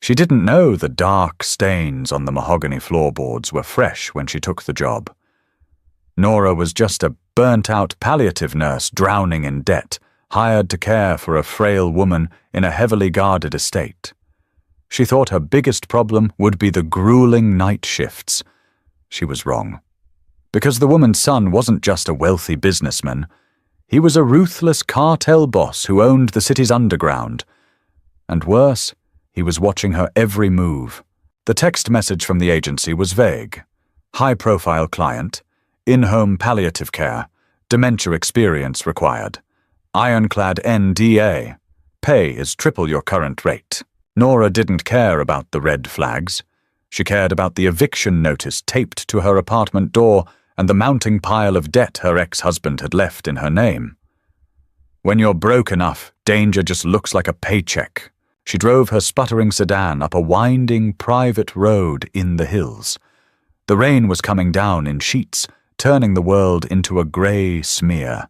She didn't know the dark stains on the mahogany floorboards were fresh when she took the job. Nora was just a burnt-out palliative nurse drowning in debt, hired to care for a frail woman in a heavily guarded estate. She thought her biggest problem would be the grueling night shifts. She was wrong. Because the woman's son wasn't just a wealthy businessman. He was a ruthless cartel boss who owned the city's underground. And worse, he was watching her every move. The text message from the agency was vague. High-profile client, in-home palliative care, dementia experience required. Ironclad NDA. Pay is triple your current rate. Nora didn't care about the red flags. She cared about the eviction notice taped to her apartment door and the mounting pile of debt her ex-husband had left in her name. When you're broke enough, danger just looks like a paycheck. She drove her sputtering sedan up a winding private road in the hills. The rain was coming down in sheets, turning the world into a grey smear.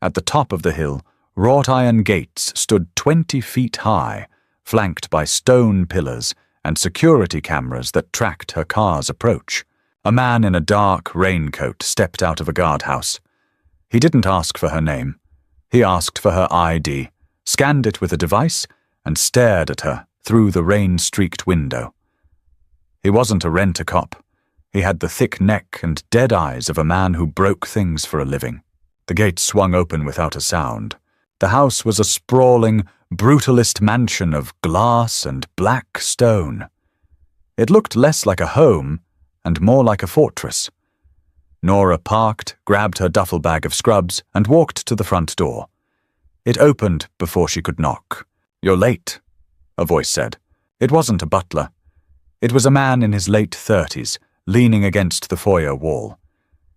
At the top of the hill, wrought iron gates stood 20 feet high, flanked by stone pillars and security cameras that tracked her car's approach. A man in a dark raincoat stepped out of a guardhouse. He didn't ask for her name. He asked for her ID, scanned it with a device, and stared at her through the rain-streaked window. He wasn't a rent-a-cop. He had the thick neck and dead eyes of a man who broke things for a living. The gate swung open without a sound. The house was a sprawling, brutalist mansion of glass and black stone. It looked less like a home and more like a fortress. Nora parked, grabbed her duffel bag of scrubs, and walked to the front door. It opened before she could knock. "You're late," a voice said. It wasn't a butler. It was a man in his late 30s, leaning against the foyer wall.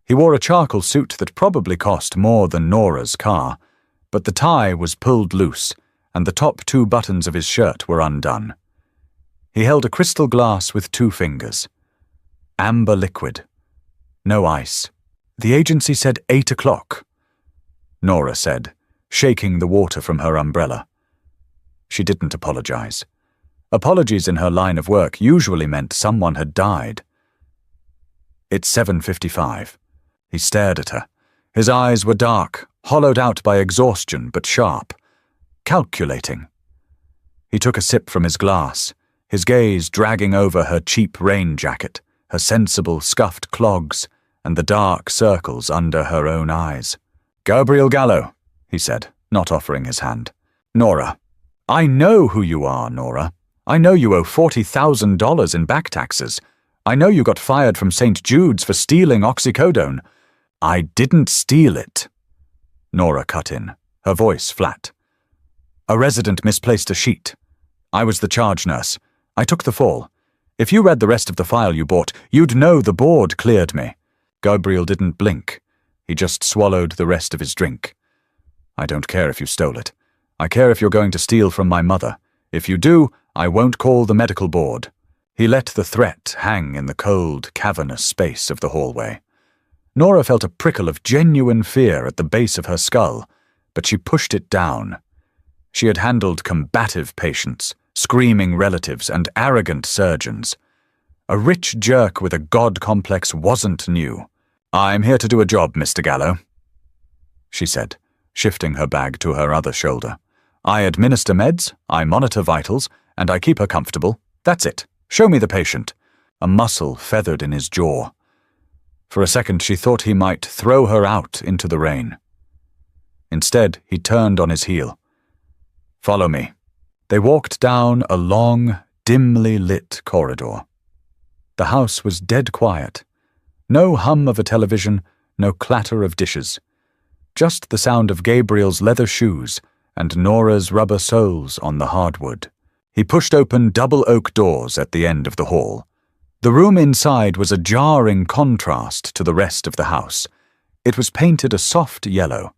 He wore a charcoal suit that probably cost more than Nora's car, but the tie was pulled loose, and the top 2 buttons of his shirt were undone. He held a crystal glass with 2 fingers. Amber liquid. No ice. The agency said 8 o'clock. Nora said, shaking the water from her umbrella. She didn't apologize. Apologies in her line of work usually meant someone had died. "It's 7:55. He stared at her. His eyes were dark, hollowed out by exhaustion but sharp. Calculating. He took a sip from his glass, his gaze dragging over her cheap rain jacket, her sensible scuffed clogs, and the dark circles under her own eyes. "Gabriel Gallo," he said, not offering his hand. "Nora. I know who you are, Nora. I know you owe $40,000 in back taxes. I know you got fired from St. Jude's for stealing oxycodone. I didn't steal it." Nora cut in, her voice flat. "A resident misplaced a sheet. I was the charge nurse. I took the fall. If you read the rest of the file you bought, you'd know the board cleared me." Gabriel didn't blink. He just swallowed the rest of his drink. "I don't care if you stole it. I care if you're going to steal from my mother. If you do, I won't call the medical board." He let the threat hang in the cold, cavernous space of the hallway. Nora felt a prickle of genuine fear at the base of her skull, but she pushed it down. She had handled combative patients, screaming relatives, and arrogant surgeons. A rich jerk with a god complex wasn't new. "I'm here to do a job, Mr. Gallo," she said, shifting her bag to her other shoulder. "I administer meds, I monitor vitals, and I keep her comfortable. That's it. Show me the patient." A muscle feathered in his jaw. For a second she thought he might throw her out into the rain. Instead, he turned on his heel. "Follow me." They walked down a long, dimly lit corridor. The house was dead quiet. No hum of a television, no clatter of dishes. Just the sound of Gabriel's leather shoes and Nora's rubber soles on the hardwood. He pushed open double oak doors at the end of the hall. The room inside was a jarring contrast to the rest of the house. It was painted a soft yellow.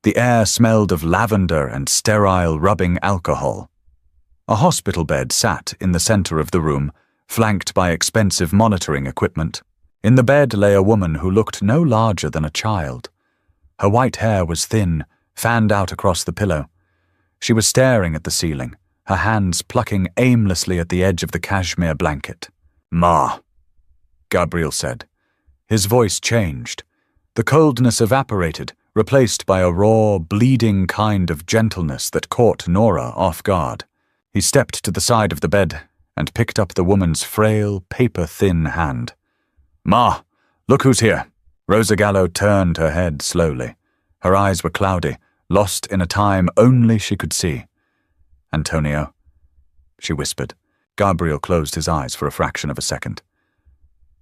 The air smelled of lavender and sterile rubbing alcohol. A hospital bed sat in the center of the room, flanked by expensive monitoring equipment. In the bed lay a woman who looked no larger than a child. Her white hair was thin, fanned out across the pillow. She was staring at the ceiling, her hands plucking aimlessly at the edge of the cashmere blanket. "Ma," Gabriel said. His voice changed. The coldness evaporated, replaced by a raw, bleeding kind of gentleness that caught Nora off guard. He stepped to the side of the bed and picked up the woman's frail, paper-thin hand. "Ma, look who's here." Rosa Gallo turned her head slowly. Her eyes were cloudy, lost in a time only she could see. "Antonio," she whispered. Gabriel closed his eyes for a fraction of a second.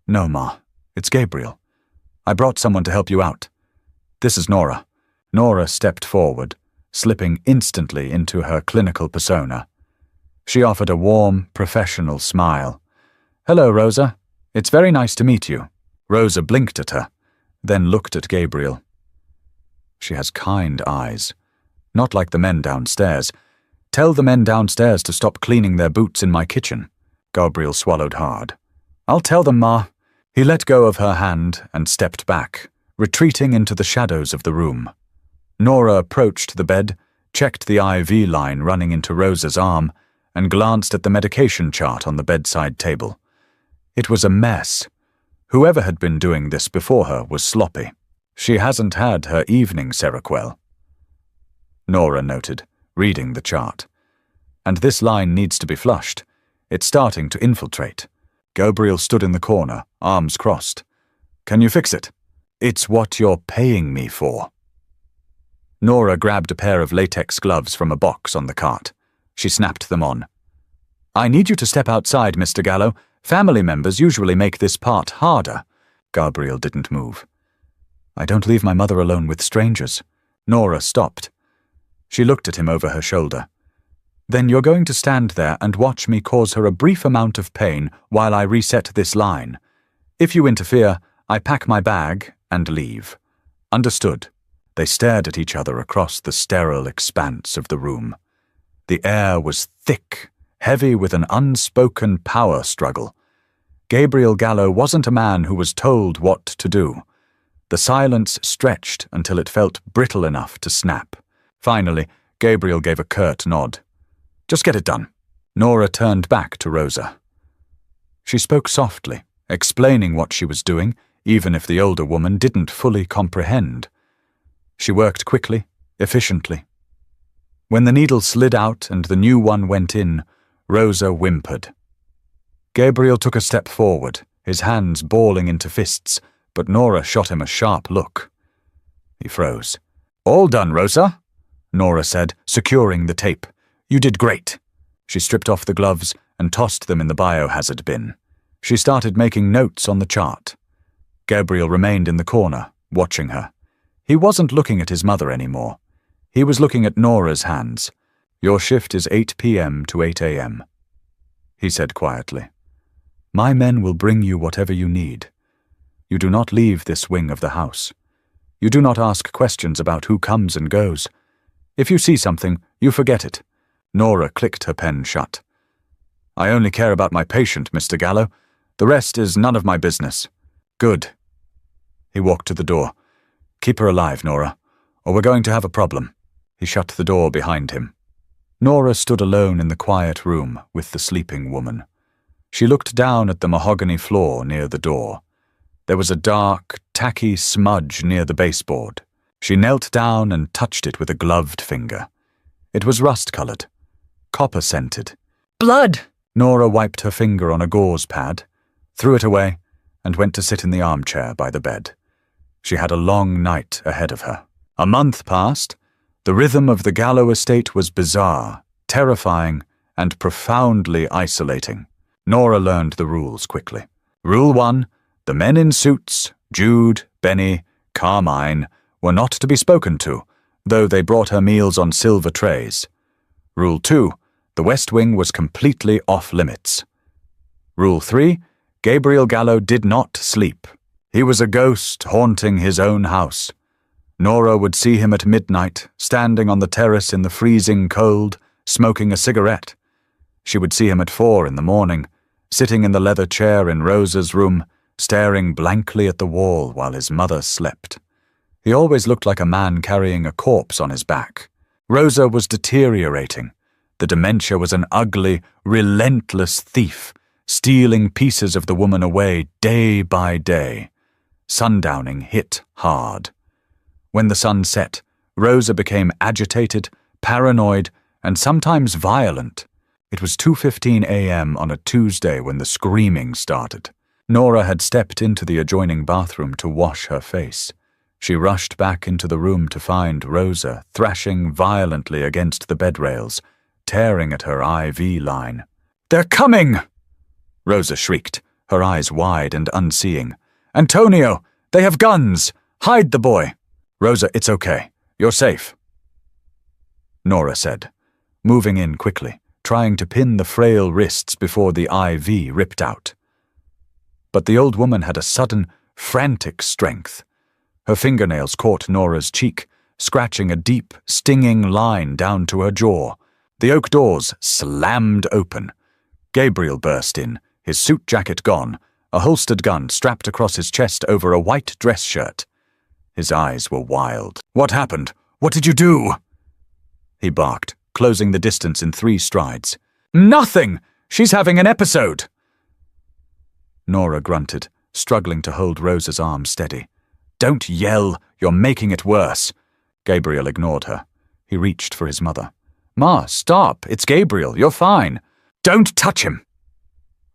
"No, Ma, it's Gabriel. I brought someone to help you out. This is Nora." Nora stepped forward, slipping instantly into her clinical persona. She offered a warm, professional smile. "Hello, Rosa. It's very nice to meet you." Rosa blinked at her, then looked at Gabriel. She has kind eyes, not like the men downstairs. "Tell the men downstairs to stop cleaning their boots in my kitchen." Gabriel swallowed hard. "I'll tell them, Ma." He let go of her hand and stepped back, retreating into the shadows of the room. Nora approached the bed, checked the IV line running into Rosa's arm, and glanced at the medication chart on the bedside table. It was a mess. Whoever had been doing this before her was sloppy. She hasn't had her evening Seroquel, Nora noted, reading the chart. "And this line needs to be flushed. It's starting to infiltrate." Gabriel stood in the corner, arms crossed. "Can you fix it?" "It's what you're paying me for." Nora grabbed a pair of latex gloves from a box on the cart. She snapped them on. "I need you to step outside, Mr. Gallo. Family members usually make this part harder." Gabriel didn't move. "I don't leave my mother alone with strangers." Nora stopped. She looked at him over her shoulder. "Then you're going to stand there and watch me cause her a brief amount of pain while I reset this line. If you interfere, I pack my bag and leave. Understood?" They stared at each other across the sterile expanse of the room. The air was thick, heavy with an unspoken power struggle. Gabriel Gallo wasn't a man who was told what to do. The silence stretched until it felt brittle enough to snap. Finally, Gabriel gave a curt nod. "Just get it done." Nora turned back to Rosa. She spoke softly, explaining what she was doing, even if the older woman didn't fully comprehend. She worked quickly, efficiently. When the needle slid out and the new one went in, Rosa whimpered. Gabriel took a step forward, his hands balling into fists, but Nora shot him a sharp look. He froze. "All done, Rosa," Nora said, securing the tape. "You did great." She stripped off the gloves and tossed them in the biohazard bin. She started making notes on the chart. Gabriel remained in the corner, watching her. He wasn't looking at his mother anymore. He was looking at Nora's hands. "Your shift is 8 p.m. to 8 a.m., he said quietly. "My men will bring you whatever you need. You do not leave this wing of the house. You do not ask questions about who comes and goes. If you see something, you forget it." Nora clicked her pen shut. "I only care about my patient, Mr. Gallo. The rest is none of my business." "Good." He walked to the door. "Keep her alive, Nora, or we're going to have a problem." He shut the door behind him. Nora stood alone in the quiet room with the sleeping woman. She looked down at the mahogany floor near the door. There was a dark, tacky smudge near the baseboard. She knelt down and touched it with a gloved finger. It was rust-colored, copper-scented. "Blood!" Nora wiped her finger on a gauze pad, threw it away, and went to sit in the armchair by the bed. She had a long night ahead of her. A month passed. The rhythm of the Gallo estate was bizarre, terrifying, and profoundly isolating. Nora learned the rules quickly. Rule 1, the men in suits, Jude, Benny, Carmine, were not to be spoken to, though they brought her meals on silver trays. Rule 2, the West Wing was completely off-limits. Rule 3, Gabriel Gallo did not sleep. He was a ghost haunting his own house. Nora would see him at midnight, standing on the terrace in the freezing cold, smoking a cigarette. She would see him at 4 in the morning, sitting in the leather chair in Rosa's room, staring blankly at the wall while his mother slept. He always looked like a man carrying a corpse on his back. Rosa was deteriorating. The dementia was an ugly, relentless thief, stealing pieces of the woman away day by day. Sundowning hit hard. When the sun set, Rosa became agitated, paranoid, and sometimes violent. It was 2:15 a.m. on a Tuesday when the screaming started. Nora had stepped into the adjoining bathroom to wash her face. She rushed back into the room to find Rosa thrashing violently against the bed rails, tearing at her IV line. "They're coming!" Rosa shrieked, her eyes wide and unseeing. "Antonio, they have guns! Hide the boy!" "Rosa, it's okay. You're safe," Nora said, moving in quickly, trying to pin the frail wrists before the IV ripped out. But the old woman had a sudden, frantic strength. Her fingernails caught Nora's cheek, scratching a deep, stinging line down to her jaw. The oak doors slammed open. Gabriel burst in, his suit jacket gone, a holstered gun strapped across his chest over a white dress shirt. His eyes were wild. "What happened? What did you do?" he barked, closing the distance in 3 strides. "Nothing! She's having an episode!" Nora grunted, struggling to hold Rosa's arm steady. "Don't yell! You're making it worse!" Gabriel ignored her. He reached for his mother. "Ma, stop! It's Gabriel. You're fine." "Don't touch him!"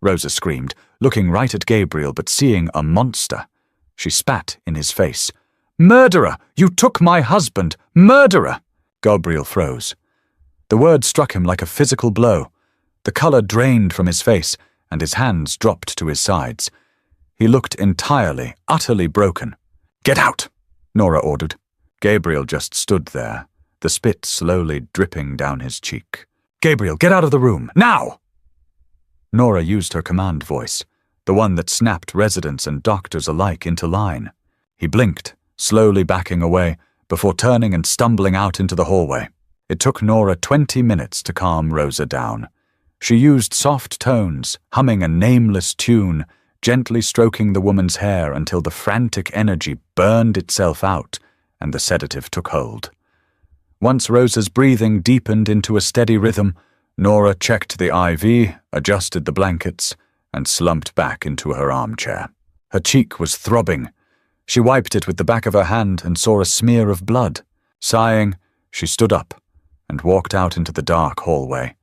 Rosa screamed, looking right at Gabriel but seeing a monster. She spat in his face. "Murderer! You took my husband! Murderer!" Gabriel froze. The word struck him like a physical blow. The color drained from his face, and his hands dropped to his sides. He looked entirely, utterly broken. "Get out!" Nora ordered. Gabriel just stood there, the spit slowly dripping down his cheek. "Gabriel, get out of the room, now!" Nora used her command voice, the one that snapped residents and doctors alike into line. He blinked, slowly backing away, before turning and stumbling out into the hallway. It took Nora 20 minutes to calm Rosa down. She used soft tones, humming a nameless tune, gently stroking the woman's hair until the frantic energy burned itself out and the sedative took hold. Once Rosa's breathing deepened into a steady rhythm, Nora checked the IV, adjusted the blankets, and slumped back into her armchair. Her cheek was throbbing. She wiped it with the back of her hand and saw a smear of blood. Sighing, she stood up and walked out into the dark hallway.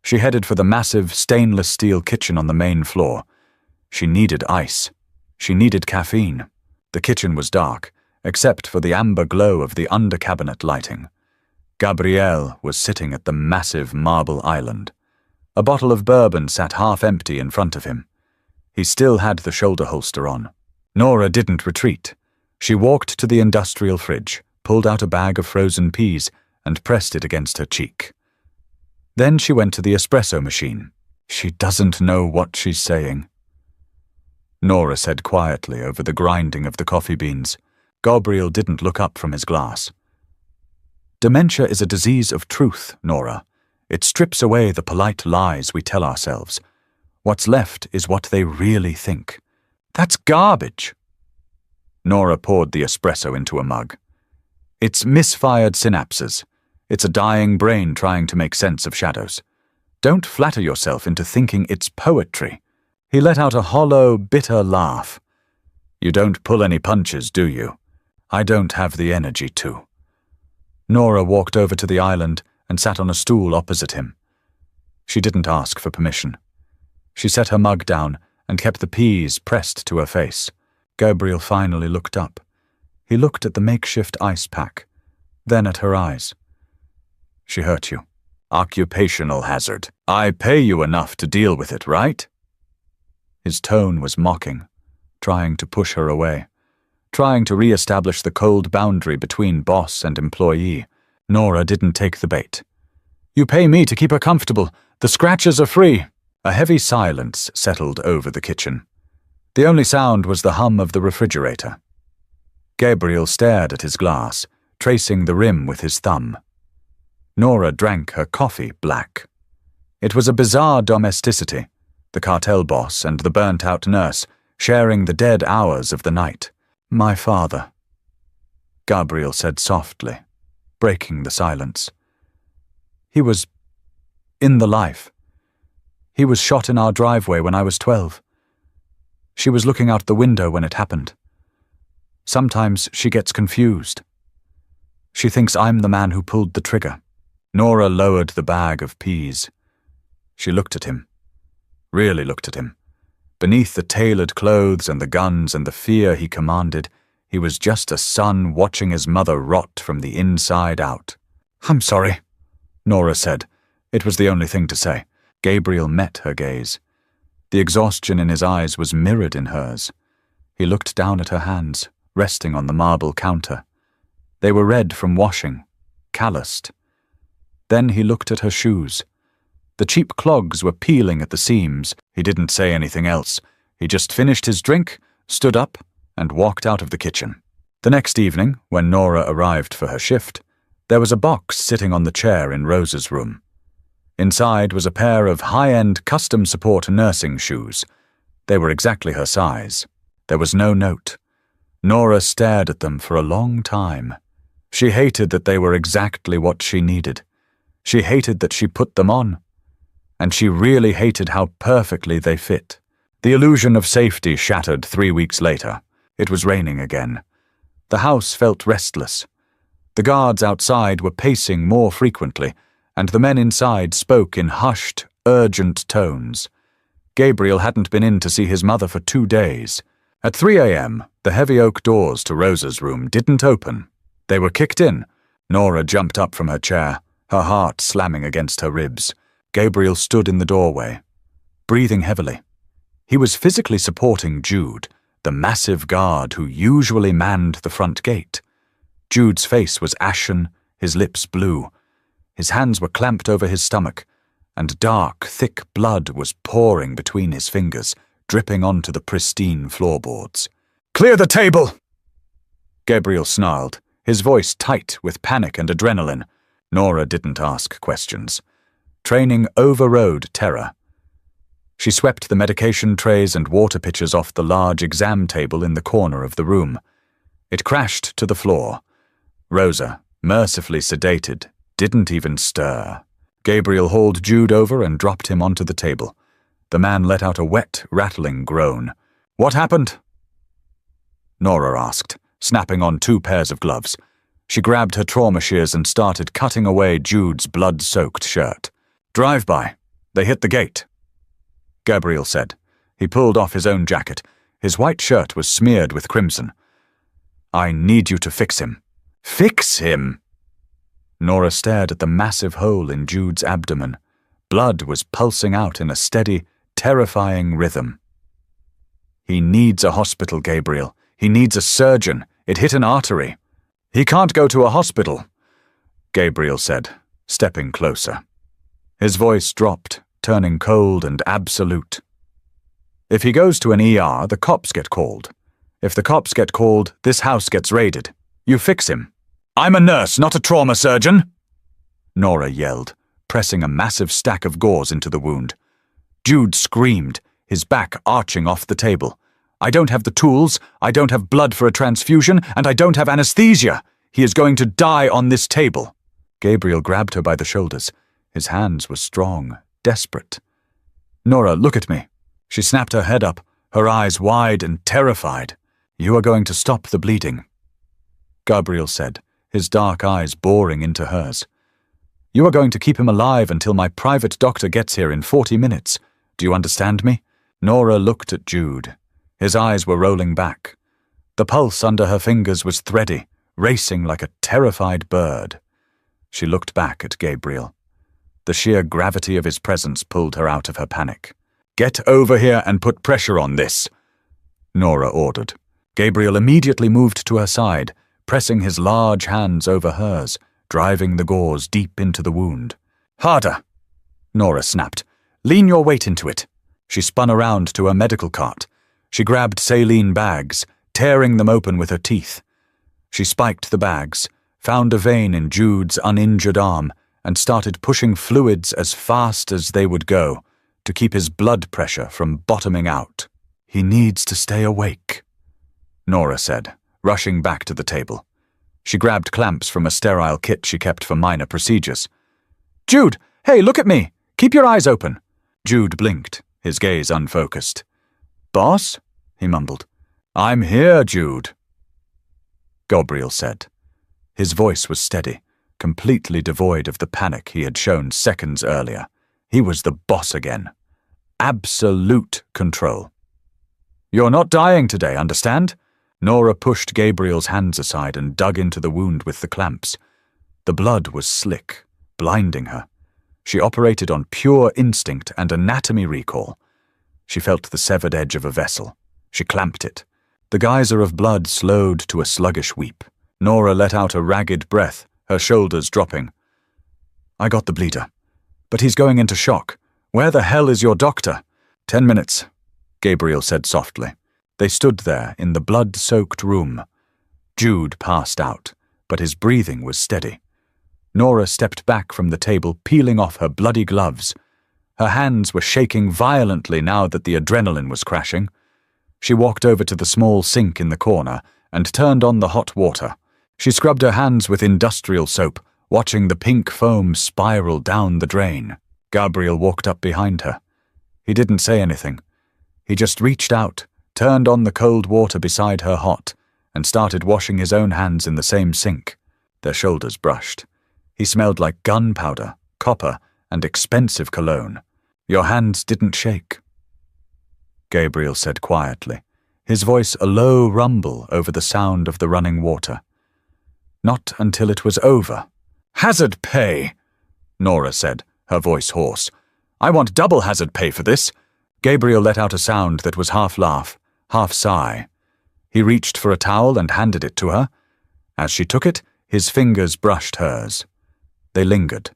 She headed for the massive stainless steel kitchen on the main floor. She needed ice. She needed caffeine. The kitchen was dark, except for the amber glow of the under-cabinet lighting. Gabrielle was sitting at the massive marble island. A bottle of bourbon sat half empty in front of him. He still had the shoulder holster on. Nora didn't retreat. She walked to the industrial fridge, pulled out a bag of frozen peas, and pressed it against her cheek. Then she went to the espresso machine. "She doesn't know what she's saying," Nora said quietly over the grinding of the coffee beans. Gabriel didn't look up from his glass. "Dementia is a disease of truth, Nora. It strips away the polite lies we tell ourselves. What's left is what they really think. That's garbage." Nora poured the espresso into a mug. "It's misfired synapses. It's a dying brain trying to make sense of shadows. Don't flatter yourself into thinking it's poetry." He let out a hollow, bitter laugh. "You don't pull any punches, do you? I don't have the energy to." Nora walked over to the island and sat on a stool opposite him. She didn't ask for permission. She set her mug down and kept the peas pressed to her face. Gabriel finally looked up. He looked at the makeshift ice pack, then at her eyes. "She hurt you. Occupational hazard. I pay you enough to deal with it, right?" His tone was mocking, trying to push her away, trying to re-establish the cold boundary between boss and employee. Nora didn't take the bait. "You pay me to keep her comfortable. The scratches are free." A heavy silence settled over the kitchen. The only sound was the hum of the refrigerator. Gabriel stared at his glass, tracing the rim with his thumb. Nora drank her coffee black. It was a bizarre domesticity, the cartel boss and the burnt-out nurse sharing the dead hours of the night. "My father," Gabriel said softly, breaking the silence. "He was in the life. He was shot in our driveway when I was 12. She was looking out the window when it happened. Sometimes she gets confused. She thinks I'm the man who pulled the trigger." Nora lowered the bag of peas. She looked at him. Really looked at him. Beneath the tailored clothes and the guns and the fear he commanded, he was just a son watching his mother rot from the inside out. "I'm sorry," Nora said. It was the only thing to say. Gabriel met her gaze. The exhaustion in his eyes was mirrored in hers. He looked down at her hands, resting on the marble counter. They were red from washing, calloused. Then he looked at her shoes. The cheap clogs were peeling at the seams. He didn't say anything else. He just finished his drink, stood up, and walked out of the kitchen. The next evening, when Nora arrived for her shift, there was a box sitting on the chair in Rosa's room. Inside was a pair of high-end custom support nursing shoes. They were exactly her size. There was no note. Nora stared at them for a long time. She hated that they were exactly what she needed. She hated that she put them on. And she really hated how perfectly they fit. The illusion of safety shattered 3 weeks later. It was raining again. The house felt restless. The guards outside were pacing more frequently, and the men inside spoke in hushed, urgent tones. Gabriel hadn't been in to see his mother for 2 days. At 3 a.m., the heavy oak doors to Rosa's room didn't open. They were kicked in. Nora jumped up from her chair, her heart slamming against her ribs. Gabriel stood in the doorway, breathing heavily. He was physically supporting Jude, the massive guard who usually manned the front gate. Jude's face was ashen, his lips blue. His hands were clamped over his stomach, and dark, thick blood was pouring between his fingers, dripping onto the pristine floorboards. "Clear the table!" Gabriel snarled, his voice tight with panic and adrenaline. Nora didn't ask questions. Training overrode terror. She swept the medication trays and water pitchers off the large exam table in the corner of the room. It crashed to the floor. Rosa, mercifully sedated, didn't even stir. Gabriel hauled Jude over and dropped him onto the table. The man let out a wet, rattling groan. "What happened?" Nora asked, snapping on 2 pairs of gloves. She grabbed her trauma shears and started cutting away Jude's blood-soaked shirt. "Drive-by. They hit the gate," Gabriel said. He pulled off his own jacket. His white shirt was smeared with crimson. "I need you to fix him." "Fix him?" Nora stared at the massive hole in Jude's abdomen. Blood was pulsing out in a steady, terrifying rhythm. "He needs a hospital, Gabriel. He needs a surgeon. It hit an artery." "He can't go to a hospital," Gabriel said, stepping closer. His voice dropped, turning cold and absolute. "If he goes to an ER, the cops get called. If the cops get called, this house gets raided. You fix him." "I'm a nurse, not a trauma surgeon," Nora yelled, pressing a massive stack of gauze into the wound. Jude screamed, his back arching off the table. "I don't have the tools, I don't have blood for a transfusion, and I don't have anesthesia. He is going to die on this table." Gabriel grabbed her by the shoulders. His hands were strong, desperate. "Nora, look at me." She snapped her head up, her eyes wide and terrified. "You are going to stop the bleeding," Gabriel said, his dark eyes boring into hers. "You are going to keep him alive until my private doctor gets here in 40 minutes. Do you understand me?" Nora looked at Jude. His eyes were rolling back. The pulse under her fingers was thready, racing like a terrified bird. She looked back at Gabriel. The sheer gravity of his presence pulled her out of her panic. "Get over here and put pressure on this," Nora ordered. Gabriel immediately moved to her side, pressing his large hands over hers, driving the gauze deep into the wound. "Harder," Nora snapped. "Lean your weight into it." She spun around to her medical cart. She grabbed saline bags, tearing them open with her teeth. She spiked the bags, found a vein in Jude's uninjured arm, and started pushing fluids as fast as they would go, to keep his blood pressure from bottoming out. "He needs to stay awake," Nora said, rushing back to the table. She grabbed clamps from a sterile kit she kept for minor procedures. "Jude, hey, look at me! Keep your eyes open. Jude blinked, his gaze unfocused. Boss? He mumbled. I'm here, Jude. Gabriel said. His voice was steady, completely devoid of the panic he had shown seconds earlier. He was the boss again. Absolute control. You're not dying today, understand? Nora pushed Gabriel's hands aside and dug into the wound with the clamps. The blood was slick, blinding her. She operated on pure instinct and anatomy recall. She felt the severed edge of a vessel. She clamped it. The geyser of blood slowed to a sluggish weep. Nora let out a ragged breath, her shoulders dropping. I got the bleeder. But he's going into shock. Where the hell is your doctor? 10 minutes, Gabriel said softly. They stood there in the blood-soaked room. Jude passed out, but his breathing was steady. Nora stepped back from the table, peeling off her bloody gloves. Her hands were shaking violently now that the adrenaline was crashing. She walked over to the small sink in the corner and turned on the hot water. She scrubbed her hands with industrial soap, watching the pink foam spiral down the drain. Gabriel walked up behind her. He didn't say anything. He just reached out, turned on the cold water beside her hot, and started washing his own hands in the same sink. Their shoulders brushed. He smelled like gunpowder, copper, and expensive cologne. Your hands didn't shake. Gabriel said quietly, his voice a low rumble over the sound of the running water. Not until it was over. Hazard pay, Nora said, her voice hoarse. I want double hazard pay for this. Gabriel let out a sound that was half laugh, half sigh. He reached for a towel and handed it to her. As she took it, his fingers brushed hers. They lingered.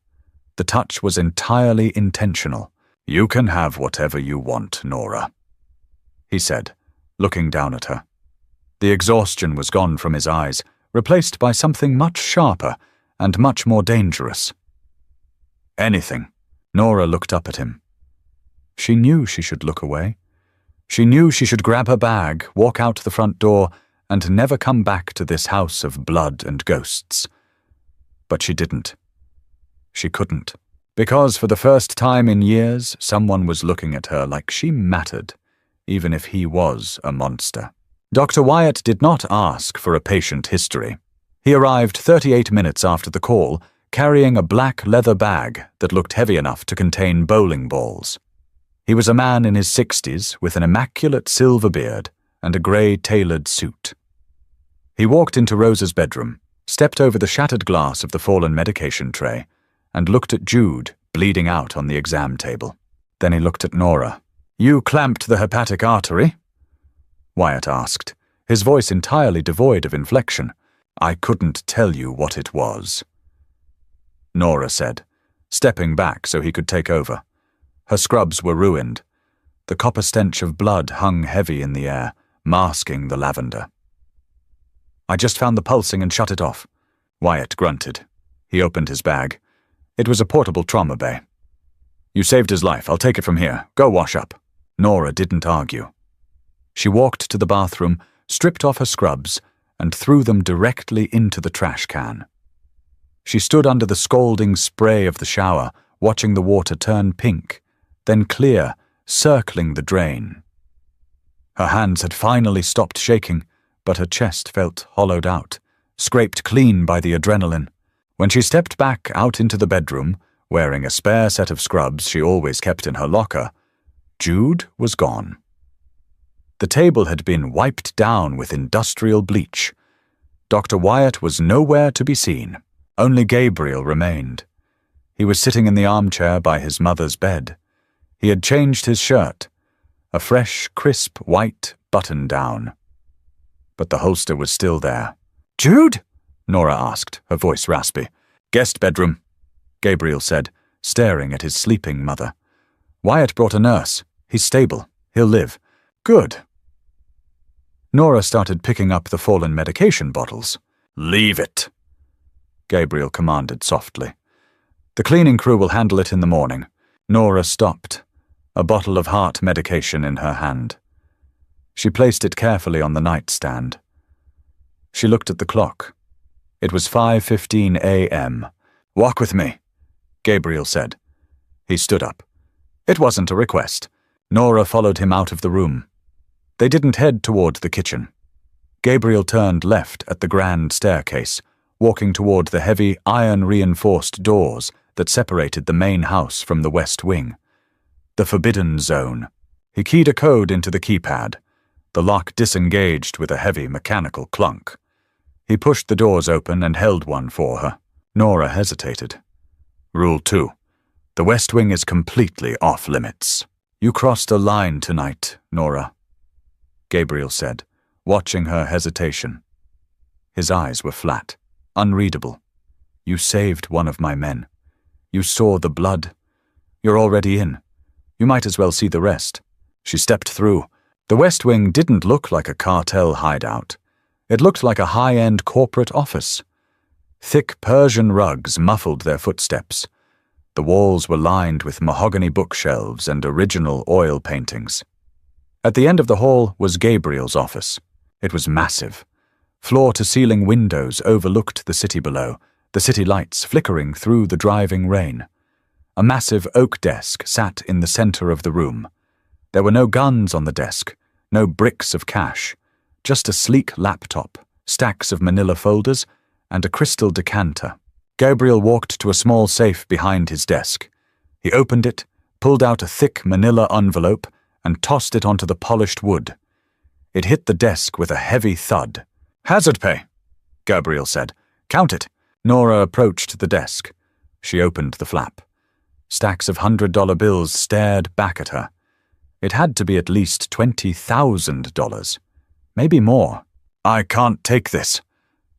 The touch was entirely intentional. You can have whatever you want, Nora, he said, looking down at her. The exhaustion was gone from his eyes, replaced by something much sharper and much more dangerous. Anything. Nora looked up at him. She knew she should look away. She knew she should grab her bag, walk out the front door, and never come back to this house of blood and ghosts. But she didn't. She couldn't. Because for the first time in years, someone was looking at her like she mattered, even if he was a monster. Dr. Wyatt did not ask for a patient history. He arrived 38 minutes after the call, carrying a black leather bag that looked heavy enough to contain bowling balls. He was a man in his 60s with an immaculate silver beard and a grey tailored suit. He walked into Rosa's bedroom, stepped over the shattered glass of the fallen medication tray, and looked at Jude, bleeding out on the exam table. Then he looked at Nora. You clamped the hepatic artery? Wyatt asked, his voice entirely devoid of inflection. I couldn't tell you what it was, Nora said, stepping back so he could take over. Her scrubs were ruined. The copper stench of blood hung heavy in the air, masking the lavender. I just found the pulsing and shut it off. Wyatt grunted. He opened his bag. It was a portable trauma bay. You saved his life. I'll take it from here. Go wash up. Nora didn't argue. She walked to the bathroom, stripped off her scrubs, and threw them directly into the trash can. She stood under the scalding spray of the shower, watching the water turn pink, then clear, circling the drain. Her hands had finally stopped shaking, but her chest felt hollowed out, scraped clean by the adrenaline. When she stepped back out into the bedroom, wearing a spare set of scrubs she always kept in her locker, Jude was gone. The table had been wiped down with industrial bleach. Dr. Wyatt was nowhere to be seen. Only Gabriel remained. He was sitting in the armchair by his mother's bed. He had changed his shirt, a fresh, crisp white button-down. But the holster was still there. Jude? Nora asked, her voice raspy. Guest bedroom, Gabriel said, staring at his sleeping mother. Wyatt brought a nurse. He's stable. He'll live. Good. Nora started picking up the fallen medication bottles. Leave it, Gabriel commanded softly. The cleaning crew will handle it in the morning. Nora stopped, a bottle of heart medication in her hand. She placed it carefully on the nightstand. She looked at the clock. It was 5:15 a.m. Walk with me, Gabriel said. He stood up. It wasn't a request. Nora followed him out of the room. They didn't head toward the kitchen. Gabriel turned left at the grand staircase, walking toward the heavy, iron-reinforced doors that separated the main house from the west wing. The forbidden zone. He keyed a code into the keypad. The lock disengaged with a heavy mechanical clunk. He pushed the doors open and held one for her. Nora hesitated. Rule 2. The West Wing is completely off-limits. You crossed a line tonight, Nora, Gabriel said, watching her hesitation. His eyes were flat, unreadable. You saved one of my men. You saw the blood. You're already in. You might as well see the rest. She stepped through. The West Wing didn't look like a cartel hideout. It looked like a high-end corporate office. Thick Persian rugs muffled their footsteps. The walls were lined with mahogany bookshelves and original oil paintings. At the end of the hall was Gabriel's office. It was massive. Floor-to-ceiling windows overlooked the city below, the city lights flickering through the driving rain. A massive oak desk sat in the center of the room. There were no guns on the desk, no bricks of cash, just a sleek laptop, stacks of manila folders, and a crystal decanter. Gabriel walked to a small safe behind his desk. He opened it, pulled out a thick manila envelope, and tossed it onto the polished wood. It hit the desk with a heavy thud. "Hazard pay," Gabriel said. "Count it." Nora approached the desk. She opened the flap. Stacks of $100 bills stared back at her. It had to be at least $20,000. Maybe more. "I can't take this,"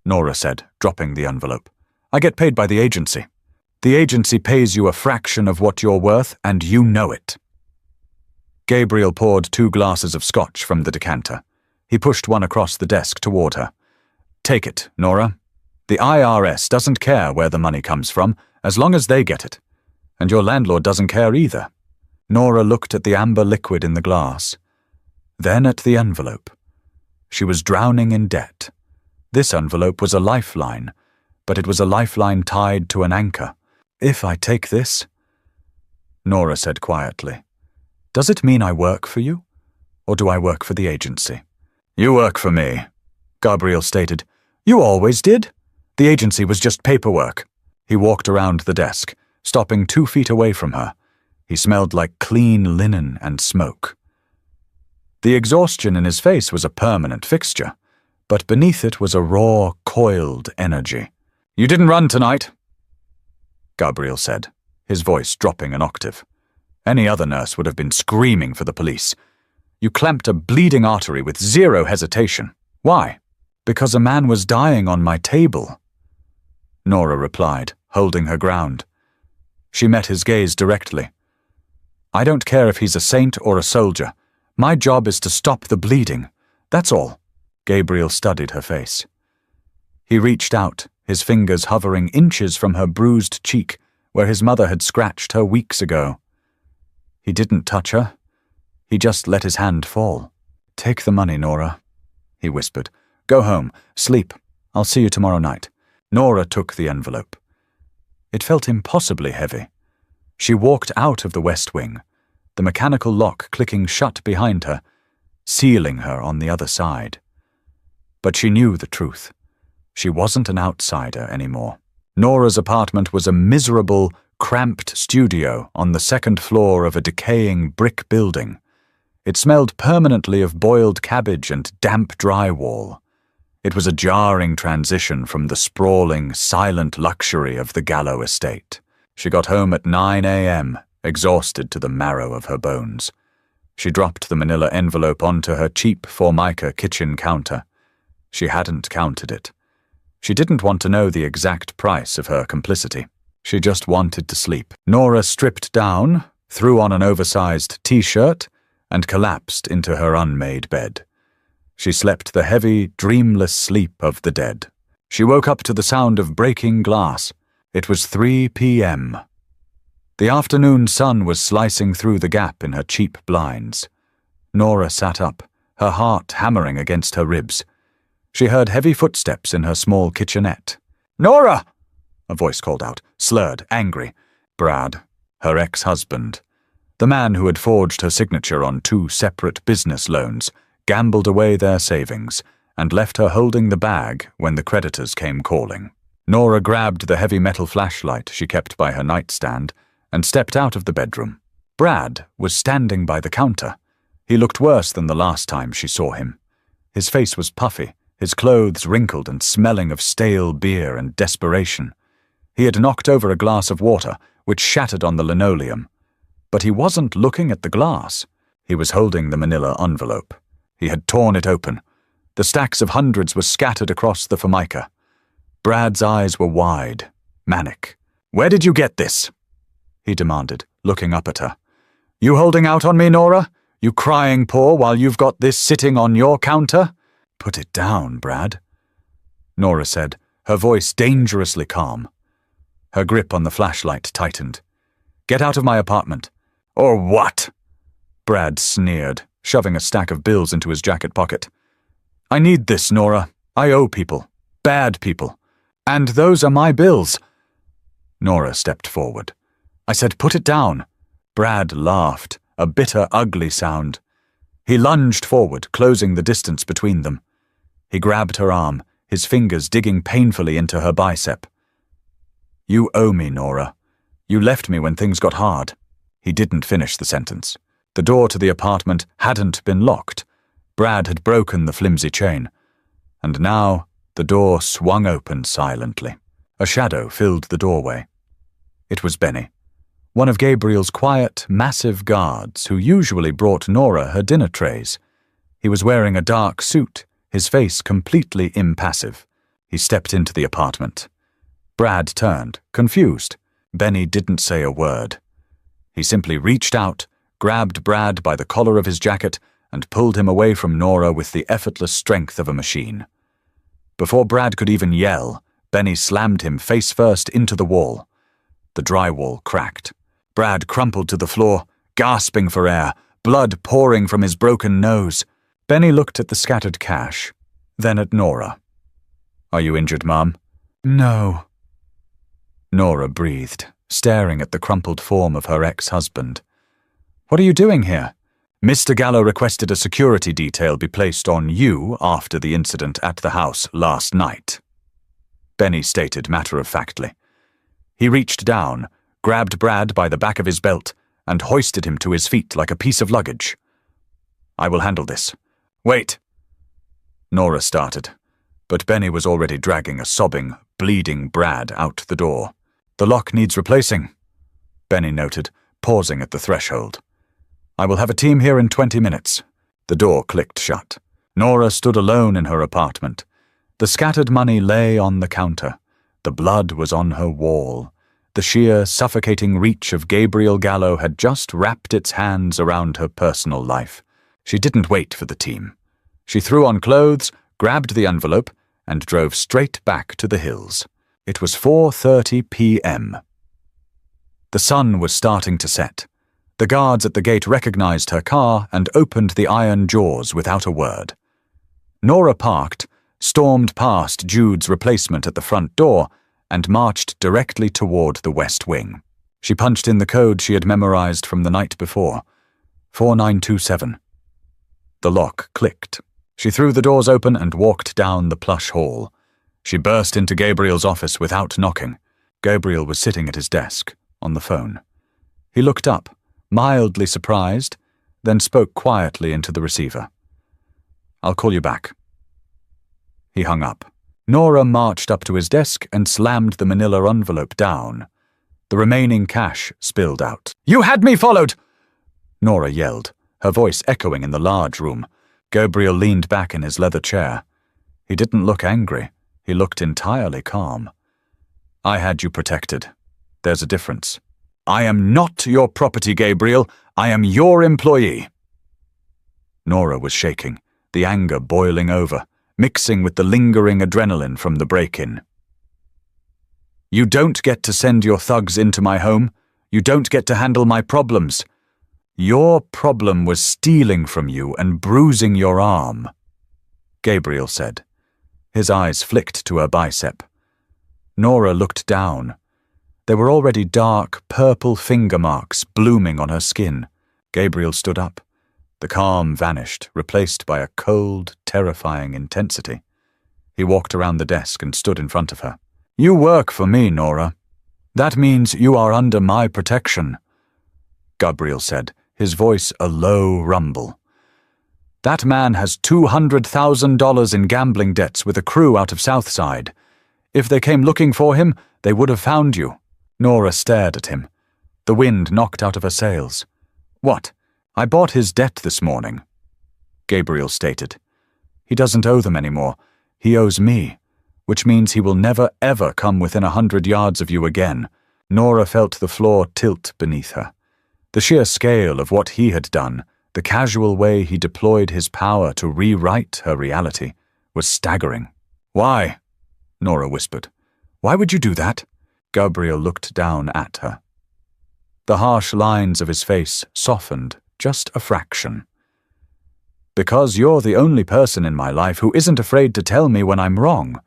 Nora said, dropping the envelope. "I get paid by the agency. The agency pays you a fraction of what you're worth, and you know it." Gabriel poured 2 glasses of scotch from the decanter. He pushed one across the desk toward her. "Take it, Nora. The IRS doesn't care where the money comes from, as long as they get it. And your landlord doesn't care either." Nora looked at the amber liquid in the glass. Then at the envelope. She was drowning in debt. This envelope was a lifeline, but it was a lifeline tied to an anchor. "If I take this," Nora said quietly, "does it mean I work for you, or do I work for the agency?" "You work for me," Gabriel stated. "You always did. The agency was just paperwork." He walked around the desk, stopping 2 feet away from her. He smelled like clean linen and smoke. The exhaustion in his face was a permanent fixture, but beneath it was a raw, coiled energy. "You didn't run tonight," Gabriel said, his voice dropping an octave. Any other nurse would have been screaming for the police. "You clamped a bleeding artery with zero hesitation. Why?" "Because a man was dying on my table," Nora replied, holding her ground. She met his gaze directly. "I don't care if he's a saint or a soldier. My job is to stop the bleeding. That's all." Gabriel studied her face. He reached out, his fingers hovering inches from her bruised cheek, where his mother had scratched her weeks ago. He didn't touch her. He just let his hand fall. "Take the money, Nora," he whispered. "Go home. Sleep. I'll see you tomorrow night." Nora took the envelope. It felt impossibly heavy. She walked out of the West Wing, the mechanical lock clicking shut behind her, sealing her on the other side. But she knew the truth. She wasn't an outsider anymore. Nora's apartment was a miserable, cramped studio on the 2nd floor of a decaying brick building. It smelled permanently of boiled cabbage and damp drywall. It was a jarring transition from the sprawling, silent luxury of the Gallo estate. She got home at 9 a.m., exhausted to the marrow of her bones. She dropped the manila envelope onto her cheap Formica kitchen counter. She hadn't counted it. She didn't want to know the exact price of her complicity. She just wanted to sleep. Nora stripped down, threw on an oversized t-shirt, and collapsed into her unmade bed. She slept the heavy, dreamless sleep of the dead. She woke up to the sound of breaking glass. It was 3 p.m. The afternoon sun was slicing through the gap in her cheap blinds. Nora sat up, her heart hammering against her ribs. She heard heavy footsteps in her small kitchenette. "Nora!" a voice called out, slurred, angry. "Brad," Her ex-husband, the man who had forged her signature on 2 separate business loans, gambled away their savings and left her holding the bag when the creditors came calling. Nora grabbed the heavy metal flashlight she kept by her nightstand and stepped out of the bedroom. Brad was standing by the counter. He looked worse than the last time she saw him. His face was puffy, his clothes wrinkled and smelling of stale beer and desperation. He had knocked over a glass of water, which shattered on the linoleum. But he wasn't looking at the glass. He was holding the manila envelope. He had torn it open. The stacks of hundreds were scattered across the formica. Brad's eyes were wide, manic. "Where did you get this?" he demanded, looking up at her. "You holding out on me, Nora? You crying poor while you've got this sitting on your counter?" "Put it down, Brad," Nora said, her voice dangerously calm. Her grip on the flashlight tightened. "Get out of my apartment." "Or what?" Brad sneered, shoving a stack of bills into his jacket pocket. "I need this, Nora. I owe people. Bad people. And those are my bills." Nora stepped forward. "I said put it down." Brad laughed, a bitter, ugly sound. He lunged forward, closing the distance between them. He grabbed her arm, his fingers digging painfully into her bicep. "You owe me, Nora. You left me when things got hard." He didn't finish the sentence. The door to the apartment hadn't been locked. Brad had broken the flimsy chain. And now the door swung open silently. A shadow filled the doorway. It was Benny, one of Gabriel's quiet, massive guards who usually brought Nora her dinner trays. He was wearing a dark suit, his face completely impassive. He stepped into the apartment. Brad turned, confused. Benny didn't say a word. He simply reached out, grabbed Brad by the collar of his jacket, and pulled him away from Nora with the effortless strength of a machine. Before Brad could even yell, Benny slammed him face first into the wall. The drywall cracked. Brad crumpled to the floor, gasping for air, blood pouring from his broken nose. Benny looked at the scattered cash, then at Nora. "Are you injured, Mom?" "No." Nora breathed, staring at the crumpled form of her ex-husband. "What are you doing here?" "Mr. Gallo requested a security detail be placed on you after the incident at the house last night," Benny stated matter-of-factly. He reached down, grabbed Brad by the back of his belt, and hoisted him to his feet like a piece of luggage. "I will handle this." "Wait!" Nora started, but Benny was already dragging a sobbing, bleeding Brad out the door. "The lock needs replacing," Benny noted, pausing at the threshold. "I will have a team here in 20 minutes. The door clicked shut. Nora stood alone in her apartment. The scattered money lay on the counter. The blood was on her wall. The sheer, suffocating reach of Gabriel Gallo had just wrapped its hands around her personal life. She didn't wait for the team. She threw on clothes, grabbed the envelope, and drove straight back to the hills. It was 4:30 p.m. The sun was starting to set. The guards at the gate recognized her car and opened the iron jaws without a word. Nora parked, stormed past Jude's replacement at the front door, and marched directly toward the West Wing. She punched in the code she had memorized from the night before. 4927. The lock clicked. She threw the doors open and walked down the plush hall. She burst into Gabriel's office without knocking. Gabriel was sitting at his desk, on the phone. He looked up, mildly surprised, then spoke quietly into the receiver. "I'll call you back." He hung up. Nora marched up to his desk and slammed the manila envelope down. The remaining cash spilled out. "You had me followed!" Nora yelled, her voice echoing in the large room. Gabriel leaned back in his leather chair. He didn't look angry. He looked entirely calm. "I had you protected. There's a difference." "I am not your property, Gabriel. I am your employee." Nora was shaking, the anger boiling over, mixing with the lingering adrenaline from the break-in. "You don't get to send your thugs into my home. You don't get to handle my problems. Your problem was stealing from you and bruising your arm," Gabriel said. His eyes flicked to her bicep. Nora looked down. There were already dark, purple finger marks blooming on her skin. Gabriel stood up. The calm vanished, replaced by a cold, terrifying intensity. He walked around the desk and stood in front of her. "You work for me, Nora. That means you are under my protection," Gabriel said, his voice a low rumble. "That man has $200,000 in gambling debts with a crew out of Southside. If they came looking for him, they would have found you." Nora stared at him. The wind knocked out of her sails. "What? I bought his debt this morning," Gabriel stated. "He doesn't owe them anymore. He owes me, which means he will never ever come within 100 yards of you again." Nora felt the floor tilt beneath her. The sheer scale of what he had done, the casual way he deployed his power to rewrite her reality, was staggering. "Why?" Nora whispered. "Why would you do that?" Gabriel looked down at her. The harsh lines of his face softened just a fraction. "Because you're the only person in my life who isn't afraid to tell me when I'm wrong,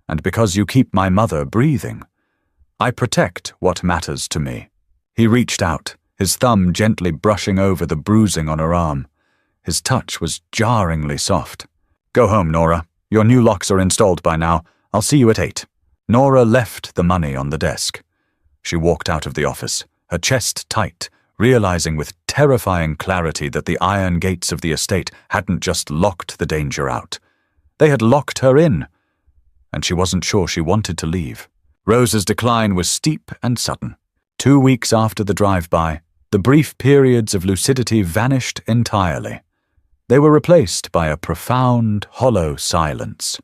and because you keep my mother breathing. I protect what matters to me." He reached out, his thumb gently brushing over the bruising on her arm. His touch was jarringly soft. "Go home, Nora. Your new locks are installed by now. I'll see you at 8. Nora left the money on the desk. She walked out of the office, her chest tight, realizing with terrifying clarity that the iron gates of the estate hadn't just locked the danger out. They had locked her in, and she wasn't sure she wanted to leave. Rosa's decline was steep and sudden. 2 weeks after the drive-by, the brief periods of lucidity vanished entirely. They were replaced by a profound, hollow silence.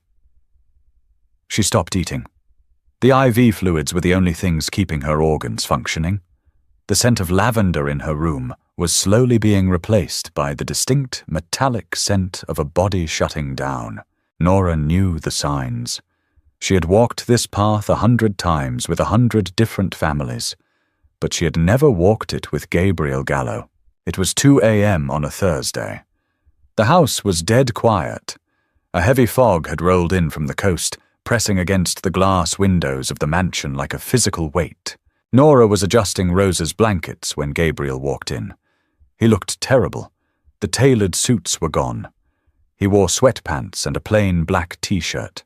She stopped eating. The IV fluids were the only things keeping her organs functioning. The scent of lavender in her room was slowly being replaced by the distinct metallic scent of a body shutting down. Nora knew the signs. She had walked this path 100 times with 100 different families, but she had never walked it with Gabriel Gallo. It was 2 a.m. on a Thursday. The house was dead quiet. A heavy fog had rolled in from the coast, pressing against the glass windows of the mansion like a physical weight. Nora was adjusting Rosa's blankets when Gabriel walked in. He looked terrible. The tailored suits were gone. He wore sweatpants and a plain black t-shirt.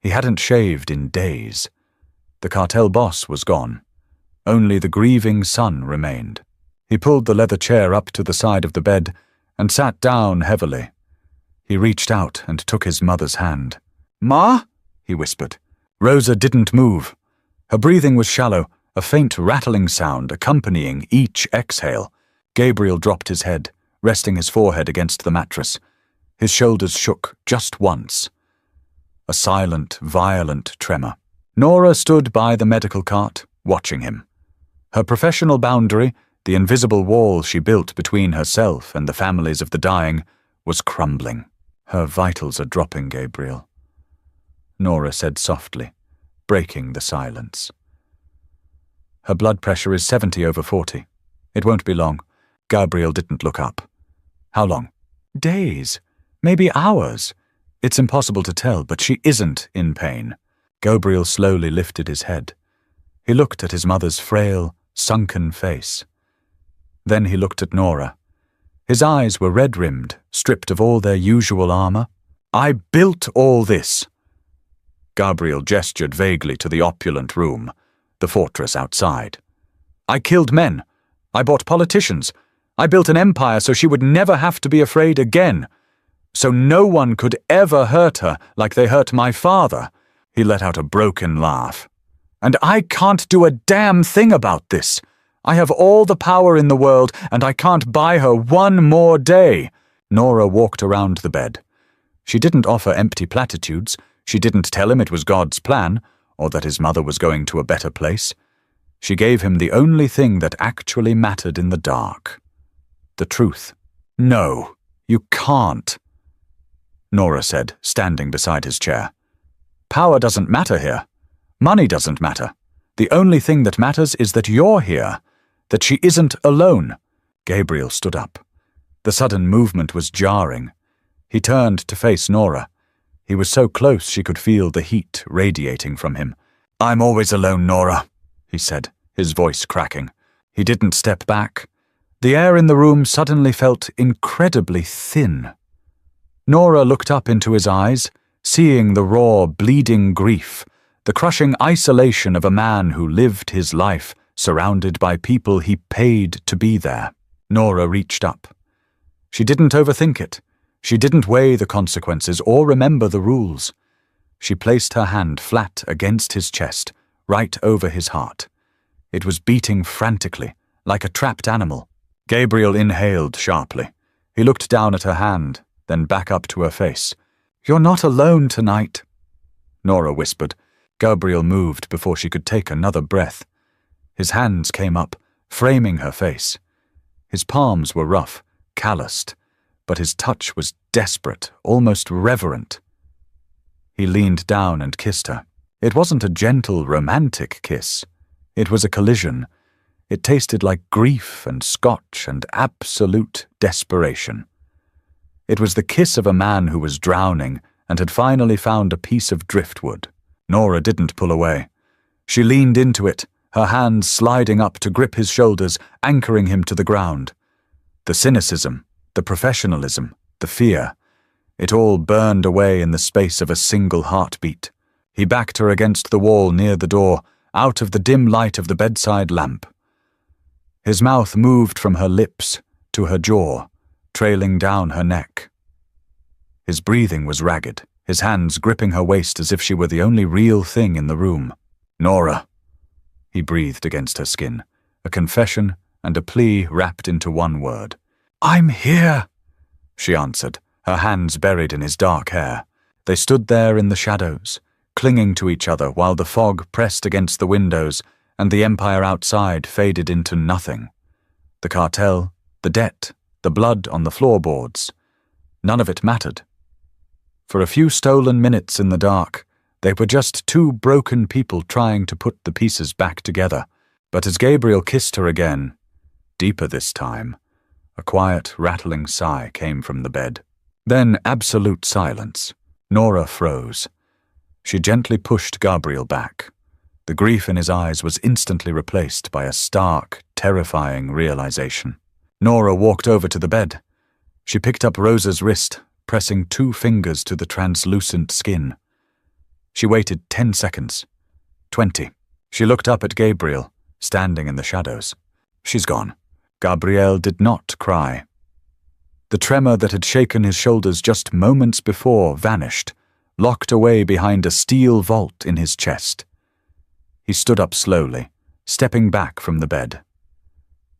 He hadn't shaved in days. The cartel boss was gone. Only the grieving son remained. He pulled the leather chair up to the side of the bed and sat down heavily. He reached out and took his mother's hand. "Ma?" he whispered. Rosa didn't move. Her breathing was shallow, a faint rattling sound accompanying each exhale. Gabriel dropped his head, resting his forehead against the mattress. His shoulders shook just once. A silent, violent tremor. Nora stood by the medical cart, watching him. Her professional boundary, the invisible wall she built between herself and the families of the dying, was crumbling. "Her vitals are dropping, Gabriel," Nora said softly, breaking the silence. "Her blood pressure is 70/40. It won't be long." Gabriel didn't look up. "How long?" "Days. Maybe hours. It's impossible to tell, but she isn't in pain." Gabriel slowly lifted his head. He looked at his mother's frail, sunken face. Then he looked at Nora. His eyes were red-rimmed, stripped of all their usual armor. "I built all this." Gabriel gestured vaguely to the opulent room, the fortress outside. "I killed men. I bought politicians. I built an empire so she would never have to be afraid again. So no one could ever hurt her like they hurt my father." He let out a broken laugh. "And I can't do a damn thing about this. I have all the power in the world, and I can't buy her one more day." Nora walked around the bed. She didn't offer empty platitudes. She didn't tell him it was God's plan, or that his mother was going to a better place. She gave him the only thing that actually mattered in the dark. The truth. "No, you can't," Nora said, standing beside his chair. "Power doesn't matter here. Money doesn't matter. The only thing that matters is that you're here, that she isn't alone." Gabriel stood up. The sudden movement was jarring. He turned to face Nora. He was so close she could feel the heat radiating from him. "I'm always alone, Nora. he said, his voice cracking. He didn't step back. The air in the room suddenly felt incredibly thin. Nora looked up into his eyes, seeing the raw, bleeding grief, the crushing isolation of a man who lived his life surrounded by people he paid to be there. Nora reached up. She didn't overthink it. She didn't weigh the consequences or remember the rules. She placed her hand flat against his chest, right over his heart. It was beating frantically, like a trapped animal. Gabriel inhaled sharply. He looked down at her hand, then back up to her face. "You're not alone tonight," Nora whispered. Gabriel moved before she could take another breath. His hands came up, framing her face. His palms were rough, calloused, but his touch was desperate, almost reverent. He leaned down and kissed her. It wasn't a gentle, romantic kiss. It was a collision. It tasted like grief and scotch and absolute desperation. It was the kiss of a man who was drowning and had finally found a piece of driftwood. Nora didn't pull away. She leaned into it, her hands sliding up to grip his shoulders, anchoring him to the ground. The cynicism, the professionalism, the fear, it all burned away in the space of a single heartbeat. He backed her against the wall near the door, out of the dim light of the bedside lamp. His mouth moved from her lips to her jaw, trailing down her neck. His breathing was ragged, his hands gripping her waist as if she were the only real thing in the room. "Nora," he breathed against her skin, a confession and a plea wrapped into one word. "I'm here," she answered, her hands buried in his dark hair. They stood there in the shadows, clinging to each other while the fog pressed against the windows and the empire outside faded into nothing. The cartel, the debt, the blood on the floorboards. None of it mattered. For a few stolen minutes in the dark, they were just two broken people trying to put the pieces back together. But as Gabriel kissed her again, deeper this time, a quiet, rattling sigh came from the bed. Then absolute silence. Nora froze. She gently pushed Gabriel back. The grief in his eyes was instantly replaced by a stark, terrifying realization. Nora walked over to the bed. She picked up Rosa's wrist, pressing 2 fingers to the translucent skin. She waited 10 seconds. 20. She looked up at Gabriel, standing in the shadows. "She's gone." Gabriel did not cry. The tremor that had shaken his shoulders just moments before vanished, locked away behind a steel vault in his chest. He stood up slowly, stepping back from the bed.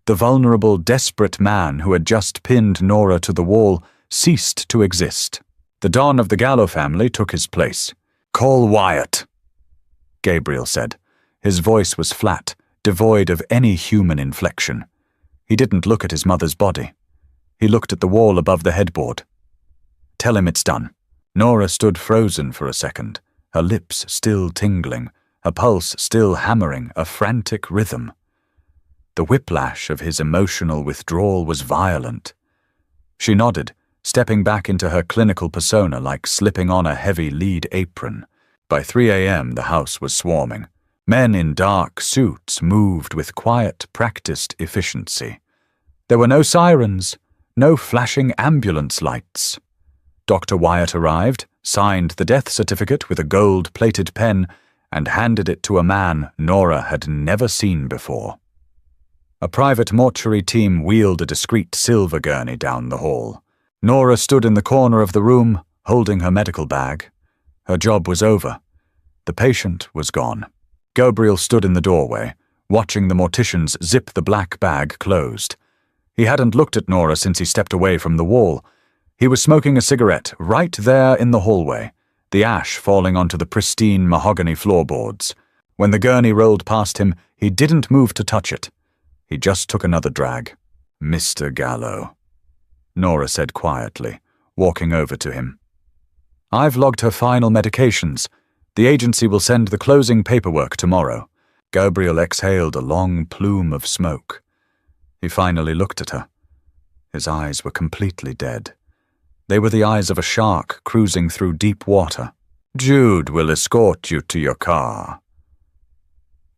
The vulnerable, desperate man who had just pinned Nora to the wall ceased to exist. The Don of the Gallo family took his place. "Call Wyatt," Gabriel said. His voice was flat, devoid of any human inflection. He didn't look at his mother's body. He looked at the wall above the headboard. "Tell him it's done." Nora stood frozen for a second, her lips still tingling, her pulse still hammering a frantic rhythm. The whiplash of his emotional withdrawal was violent. She nodded, stepping back into her clinical persona like slipping on a heavy lead apron. By 3 a.m. the house was swarming. Men in dark suits moved with quiet, practiced efficiency. There were no sirens, no flashing ambulance lights. Dr. Wyatt arrived, signed the death certificate with a gold-plated pen, and handed it to a man Nora had never seen before. A private mortuary team wheeled a discreet silver gurney down the hall. Nora stood in the corner of the room, holding her medical bag. Her job was over. The patient was gone. Gabriel stood in the doorway, watching the morticians zip the black bag closed. He hadn't looked at Nora since he stepped away from the wall. He was smoking a cigarette right there in the hallway, the ash falling onto the pristine mahogany floorboards. When the gurney rolled past him, he didn't move to touch it. He just took another drag. "Mr. Gallo," Nora said quietly, walking over to him. "I've logged her final medications. The agency will send the closing paperwork tomorrow." Gabriel exhaled a long plume of smoke. He finally looked at her. His eyes were completely dead. They were the eyes of a shark cruising through deep water. "Jude will escort you to your car."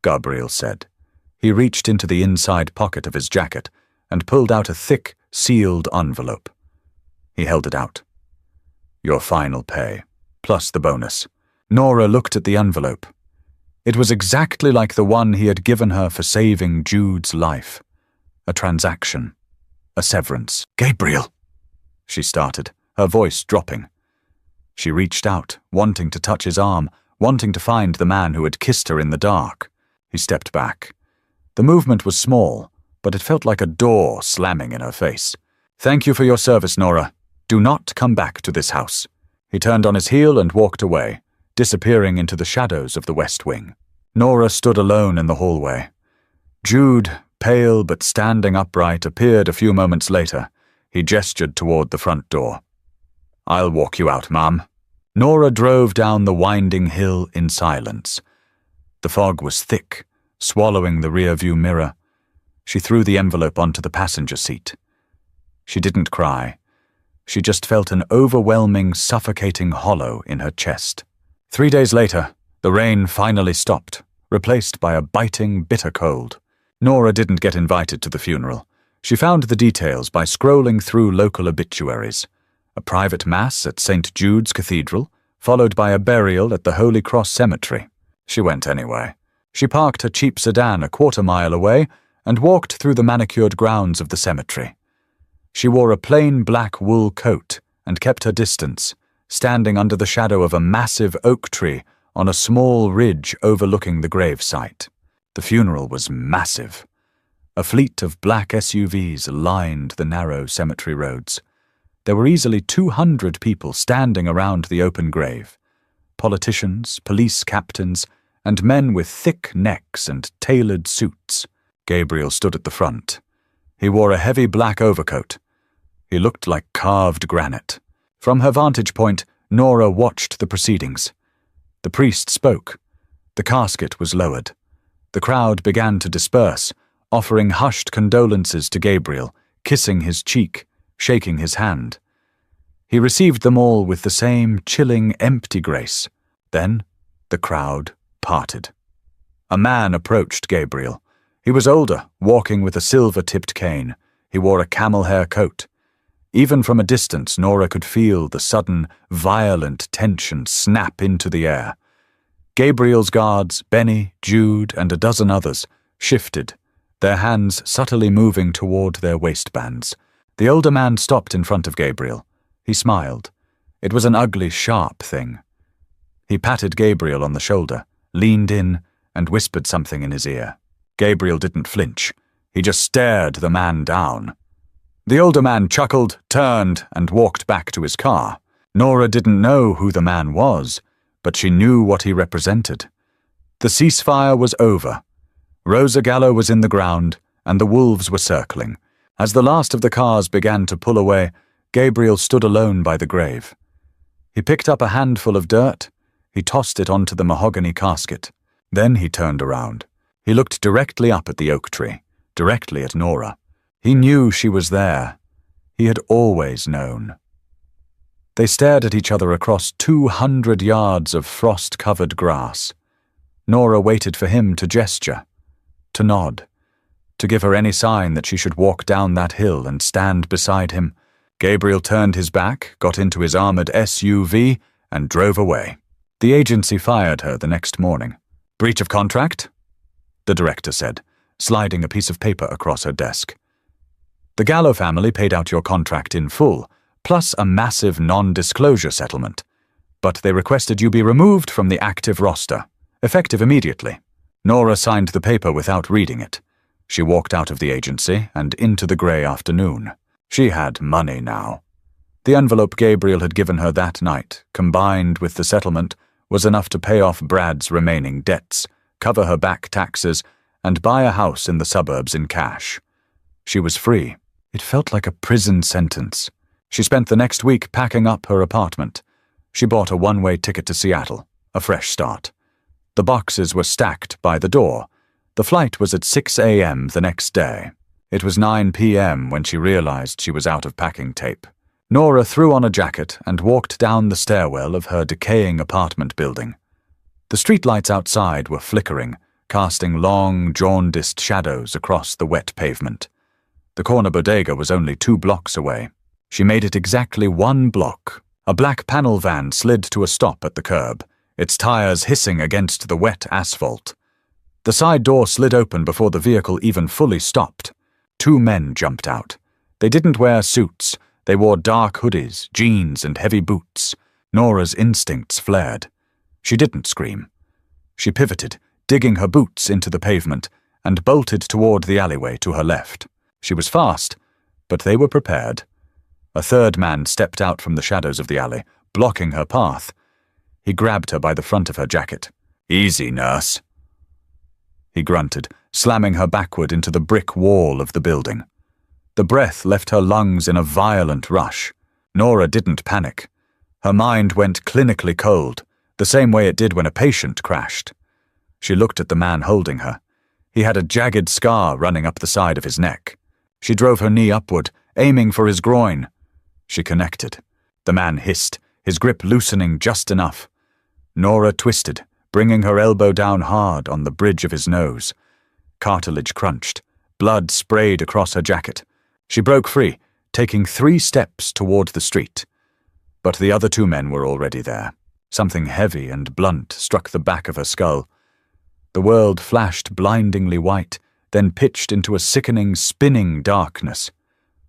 Gabriel said. He reached into the inside pocket of his jacket and pulled out a thick, sealed envelope. He held it out. Your final pay, plus the bonus. Nora looked at the envelope. It was exactly like the one he had given her for saving Jude's life. A transaction. A severance. Gabriel, she started, her voice dropping. She reached out, wanting to touch his arm, wanting to find the man who had kissed her in the dark. He stepped back. The movement was small, but it felt like a door slamming in her face. Thank you for your service, Nora. Do not come back to this house. He turned on his heel and walked away, disappearing into the shadows of the West Wing. Nora stood alone in the hallway. Jude, pale but standing upright, appeared a few moments later. He gestured toward the front door. I'll walk you out, Ma'am. Nora drove down the winding hill in silence. The fog was thick, swallowing the rear-view mirror. She threw the envelope onto the passenger seat. She didn't cry. She just felt an overwhelming, suffocating hollow in her chest. 3 days later, the rain finally stopped, replaced by a biting, bitter cold. Nora didn't get invited to the funeral. She found the details by scrolling through local obituaries. A private mass at St. Jude's Cathedral, followed by a burial at the Holy Cross Cemetery. She went anyway. She parked her cheap sedan a quarter-mile away and walked through the manicured grounds of the cemetery. She wore a plain black wool coat and kept her distance, standing under the shadow of a massive oak tree on a small ridge overlooking the gravesite. The funeral was massive. A fleet of black SUVs lined the narrow cemetery roads. There were easily 200 people standing around the open grave. Politicians, police captains, and men with thick necks and tailored suits. Gabriel stood at the front. He wore a heavy black overcoat. He looked like carved granite. From her vantage point, Nora watched the proceedings. The priest spoke. The casket was lowered. The crowd began to disperse, offering hushed condolences to Gabriel, kissing his cheek, shaking his hand. He received them all with the same chilling, empty grace. Then the crowd parted. A man approached Gabriel. He was older, walking with a silver-tipped cane. He wore a camel-hair coat. Even from a distance, Nora could feel the sudden, violent tension snap into the air. Gabriel's guards, Benny, Jude, and a dozen others, shifted, their hands subtly moving toward their waistbands. The older man stopped in front of Gabriel. He smiled. It was an ugly, sharp thing. He patted Gabriel on the shoulder, leaned in, and whispered something in his ear. Gabriel didn't flinch. He just stared the man down. The older man chuckled, turned, and walked back to his car. Nora didn't know who the man was, but she knew what he represented. The ceasefire was over. Rosa Gallo was in the ground, and the wolves were circling. As the last of the cars began to pull away, Gabriel stood alone by the grave. He picked up a handful of dirt. He tossed it onto the mahogany casket. Then he turned around. He looked directly up at the oak tree, directly at Nora. He knew she was there. He had always known. They stared at each other across 200 yards of frost-covered grass. Nora waited for him to gesture, to nod, to give her any sign that she should walk down that hill and stand beside him. Gabriel turned his back, got into his armored SUV, and drove away. The agency fired her the next morning. Breach of contract? The director said, sliding a piece of paper across her desk. The Gallo family paid out your contract in full, plus a massive non-disclosure settlement. But they requested you be removed from the active roster, effective immediately. Nora signed the paper without reading it. She walked out of the agency and into the grey afternoon. She had money now. The envelope Gabriel had given her that night, combined with the settlement, was enough to pay off Brad's remaining debts, cover her back taxes, and buy a house in the suburbs in cash. She was free. It felt like a prison sentence. She spent the next week packing up her apartment. She bought a one-way ticket to Seattle, a fresh start. The boxes were stacked by the door. The flight was at 6 a.m. the next day. It was 9 p.m. when she realized she was out of packing tape. Nora threw on a jacket and walked down the stairwell of her decaying apartment building. The streetlights outside were flickering, casting long, jaundiced shadows across the wet pavement. The corner bodega was only 2 blocks away. She made it exactly 1 block. A black panel van slid to a stop at the curb, its tires hissing against the wet asphalt. The side door slid open before the vehicle even fully stopped. 2 men jumped out. They didn't wear suits. They wore dark hoodies, jeans, and heavy boots. Nora's instincts flared. She didn't scream. She pivoted, digging her boots into the pavement, and bolted toward the alleyway to her left. She was fast, but they were prepared. A 3rd man stepped out from the shadows of the alley, blocking her path. He grabbed her by the front of her jacket. "Easy, nurse," he grunted, slamming her backward into the brick wall of the building. The breath left her lungs in a violent rush. Nora didn't panic. Her mind went clinically cold, the same way it did when a patient crashed. She looked at the man holding her. He had a jagged scar running up the side of his neck. She drove her knee upward, aiming for his groin. She connected. The man hissed, his grip loosening just enough. Nora twisted, bringing her elbow down hard on the bridge of his nose. Cartilage crunched. Blood sprayed across her jacket. She broke free, taking 3 steps toward the street. But the other 2 men were already there. Something heavy and blunt struck the back of her skull. The world flashed blindingly white, then pitched into a sickening, spinning darkness.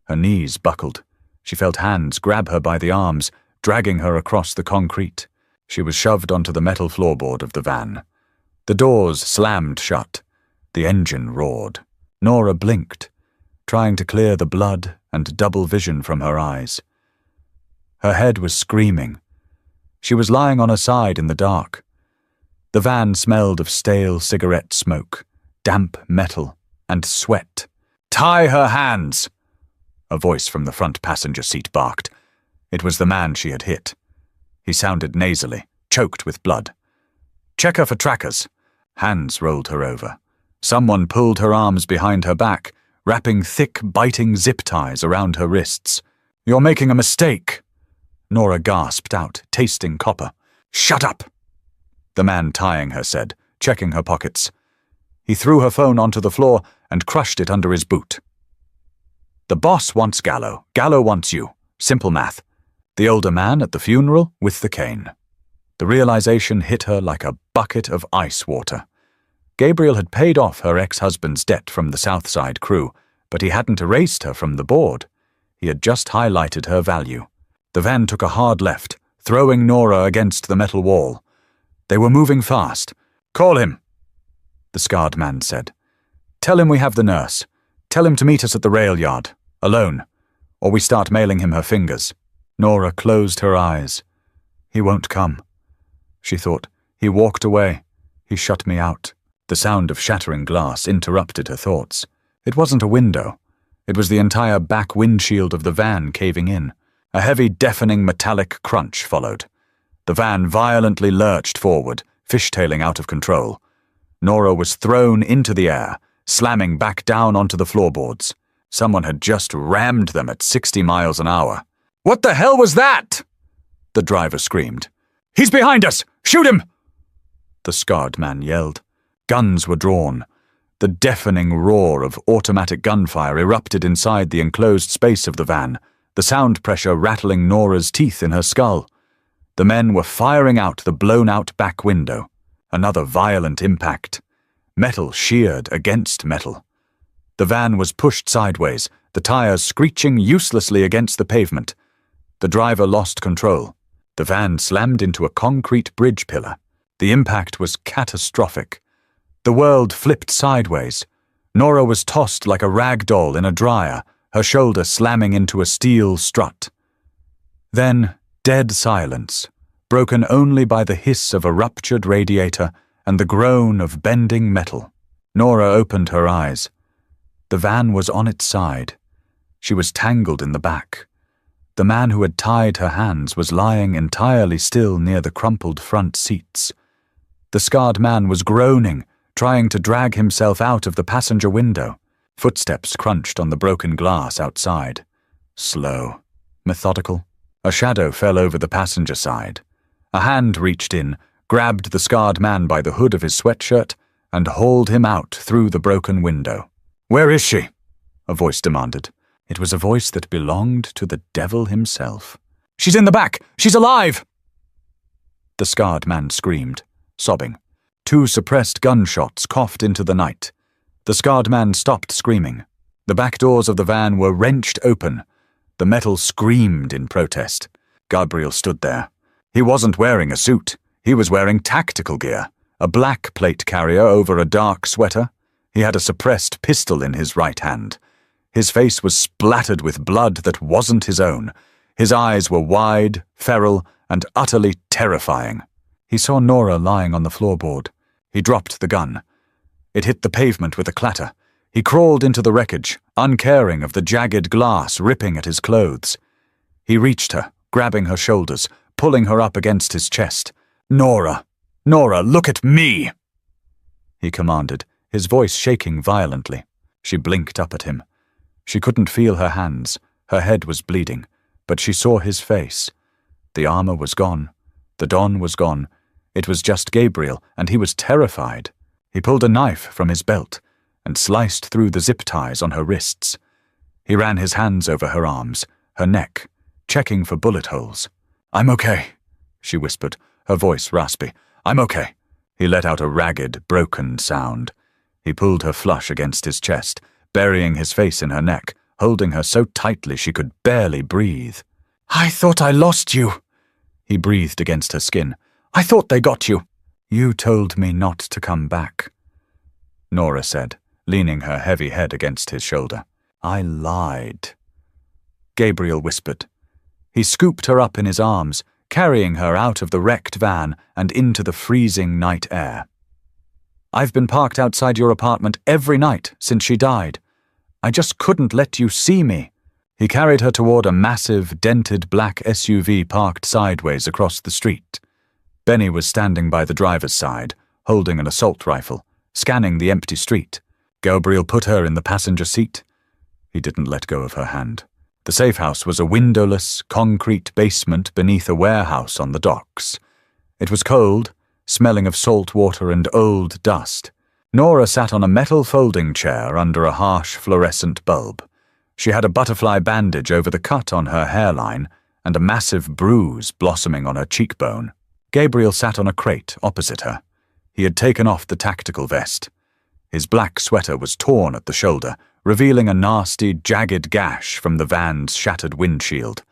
Her knees buckled. She felt hands grab her by the arms, dragging her across the concrete. She was shoved onto the metal floorboard of the van. The doors slammed shut. The engine roared. Nora blinked, trying to clear the blood and double vision from her eyes. Her head was screaming. She was lying on her side in the dark. The van smelled of stale cigarette smoke, damp metal, and sweat. "Tie her hands!" a voice from the front passenger seat barked. It was the man she had hit. He sounded nasally, choked with blood. "Check her for trackers." Hands rolled her over. Someone pulled her arms behind her back, wrapping thick, biting zip ties around her wrists. "You're making a mistake," Nora gasped out, tasting copper. "Shut up," the man tying her said, checking her pockets. He threw her phone onto the floor and crushed it under his boot. "The boss wants Gallo. Gallo wants you. Simple math." The older man at the funeral with the cane. The realization hit her like a bucket of ice water. Gabriel had paid off her ex-husband's debt from the Southside crew, but he hadn't erased her from the board. He had just highlighted her value. The van took a hard left, throwing Nora against the metal wall. They were moving fast. "Call him," the scarred man said. "Tell him we have the nurse. Tell him to meet us at the rail yard, alone, or we start mailing him her fingers." Nora closed her eyes. "He won't come," she thought. "He walked away. He shut me out." The sound of shattering glass interrupted her thoughts. It wasn't a window. It was the entire back windshield of the van caving in. A heavy, deafening metallic crunch followed. The van violently lurched forward, fishtailing out of control. Nora was thrown into the air, slamming back down onto the floorboards. Someone had just rammed them at 60 miles an hour. "What the hell was that?" the driver screamed. "He's behind us! Shoot him!" the scarred man yelled. Guns were drawn. The deafening roar of automatic gunfire erupted inside the enclosed space of the van, the sound pressure rattling Nora's teeth in her skull. The men were firing out the blown-out back window. Another violent impact. Metal sheared against metal. The van was pushed sideways, the tires screeching uselessly against the pavement. The driver lost control. The van slammed into a concrete bridge pillar. The impact was catastrophic. The world flipped sideways. Nora was tossed like a rag doll in a dryer, her shoulder slamming into a steel strut. Then, dead silence, broken only by the hiss of a ruptured radiator and the groan of bending metal. Nora opened her eyes. The van was on its side. She was tangled in the back. The man who had tied her hands was lying entirely still near the crumpled front seats. The scarred man was groaning, trying to drag himself out of the passenger window. Footsteps crunched on the broken glass outside. Slow, methodical. A shadow fell over the passenger side. A hand reached in, grabbed the scarred man by the hood of his sweatshirt, and hauled him out through the broken window. "Where is she?" a voice demanded. It was a voice that belonged to the devil himself. "She's in the back! She's alive!" The scarred man screamed, sobbing. 2 suppressed gunshots coughed into the night. The scarred man stopped screaming. The back doors of the van were wrenched open. The metal screamed in protest. Gabriel stood there. He wasn't wearing a suit. He was wearing tactical gear, a black plate carrier over a dark sweater. He had a suppressed pistol in his right hand. His face was splattered with blood that wasn't his own. His eyes were wide, feral, and utterly terrifying. He saw Nora lying on the floorboard. He dropped the gun. It hit the pavement with a clatter. He crawled into the wreckage, uncaring of the jagged glass ripping at his clothes. He reached her, grabbing her shoulders, pulling her up against his chest. "Nora! Nora, look at me!" he commanded, his voice shaking violently. She blinked up at him. She couldn't feel her hands. Her head was bleeding, but she saw his face. The armor was gone. The Don was gone. It was just Gabriel, and he was terrified. He pulled a knife from his belt and sliced through the zip ties on her wrists. He ran his hands over her arms, her neck, checking for bullet holes. "I'm okay," she whispered, her voice raspy. "I'm okay." He let out a ragged, broken sound. He pulled her flush against his chest, burying his face in her neck, holding her so tightly she could barely breathe. "I thought I lost you," he breathed against her skin. "I thought they got you." "You told me not to come back," Nora said, leaning her heavy head against his shoulder. "I lied." Gabriel whispered. He scooped her up in his arms, carrying her out of the wrecked van and into the freezing night air. "I've been parked outside your apartment every night since she died. I just couldn't let you see me." He carried her toward a massive, dented black SUV parked sideways across the street. Benny was standing by the driver's side, holding an assault rifle, scanning the empty street. Gabriel put her in the passenger seat. He didn't let go of her hand. The safe house was a windowless, concrete basement beneath a warehouse on the docks. It was cold, smelling of salt water and old dust. Nora sat on a metal folding chair under a harsh fluorescent bulb. She had a butterfly bandage over the cut on her hairline and a massive bruise blossoming on her cheekbone. Gabriel sat on a crate opposite her. He had taken off the tactical vest. His black sweater was torn at the shoulder, revealing a nasty, jagged gash from the van's shattered windshield.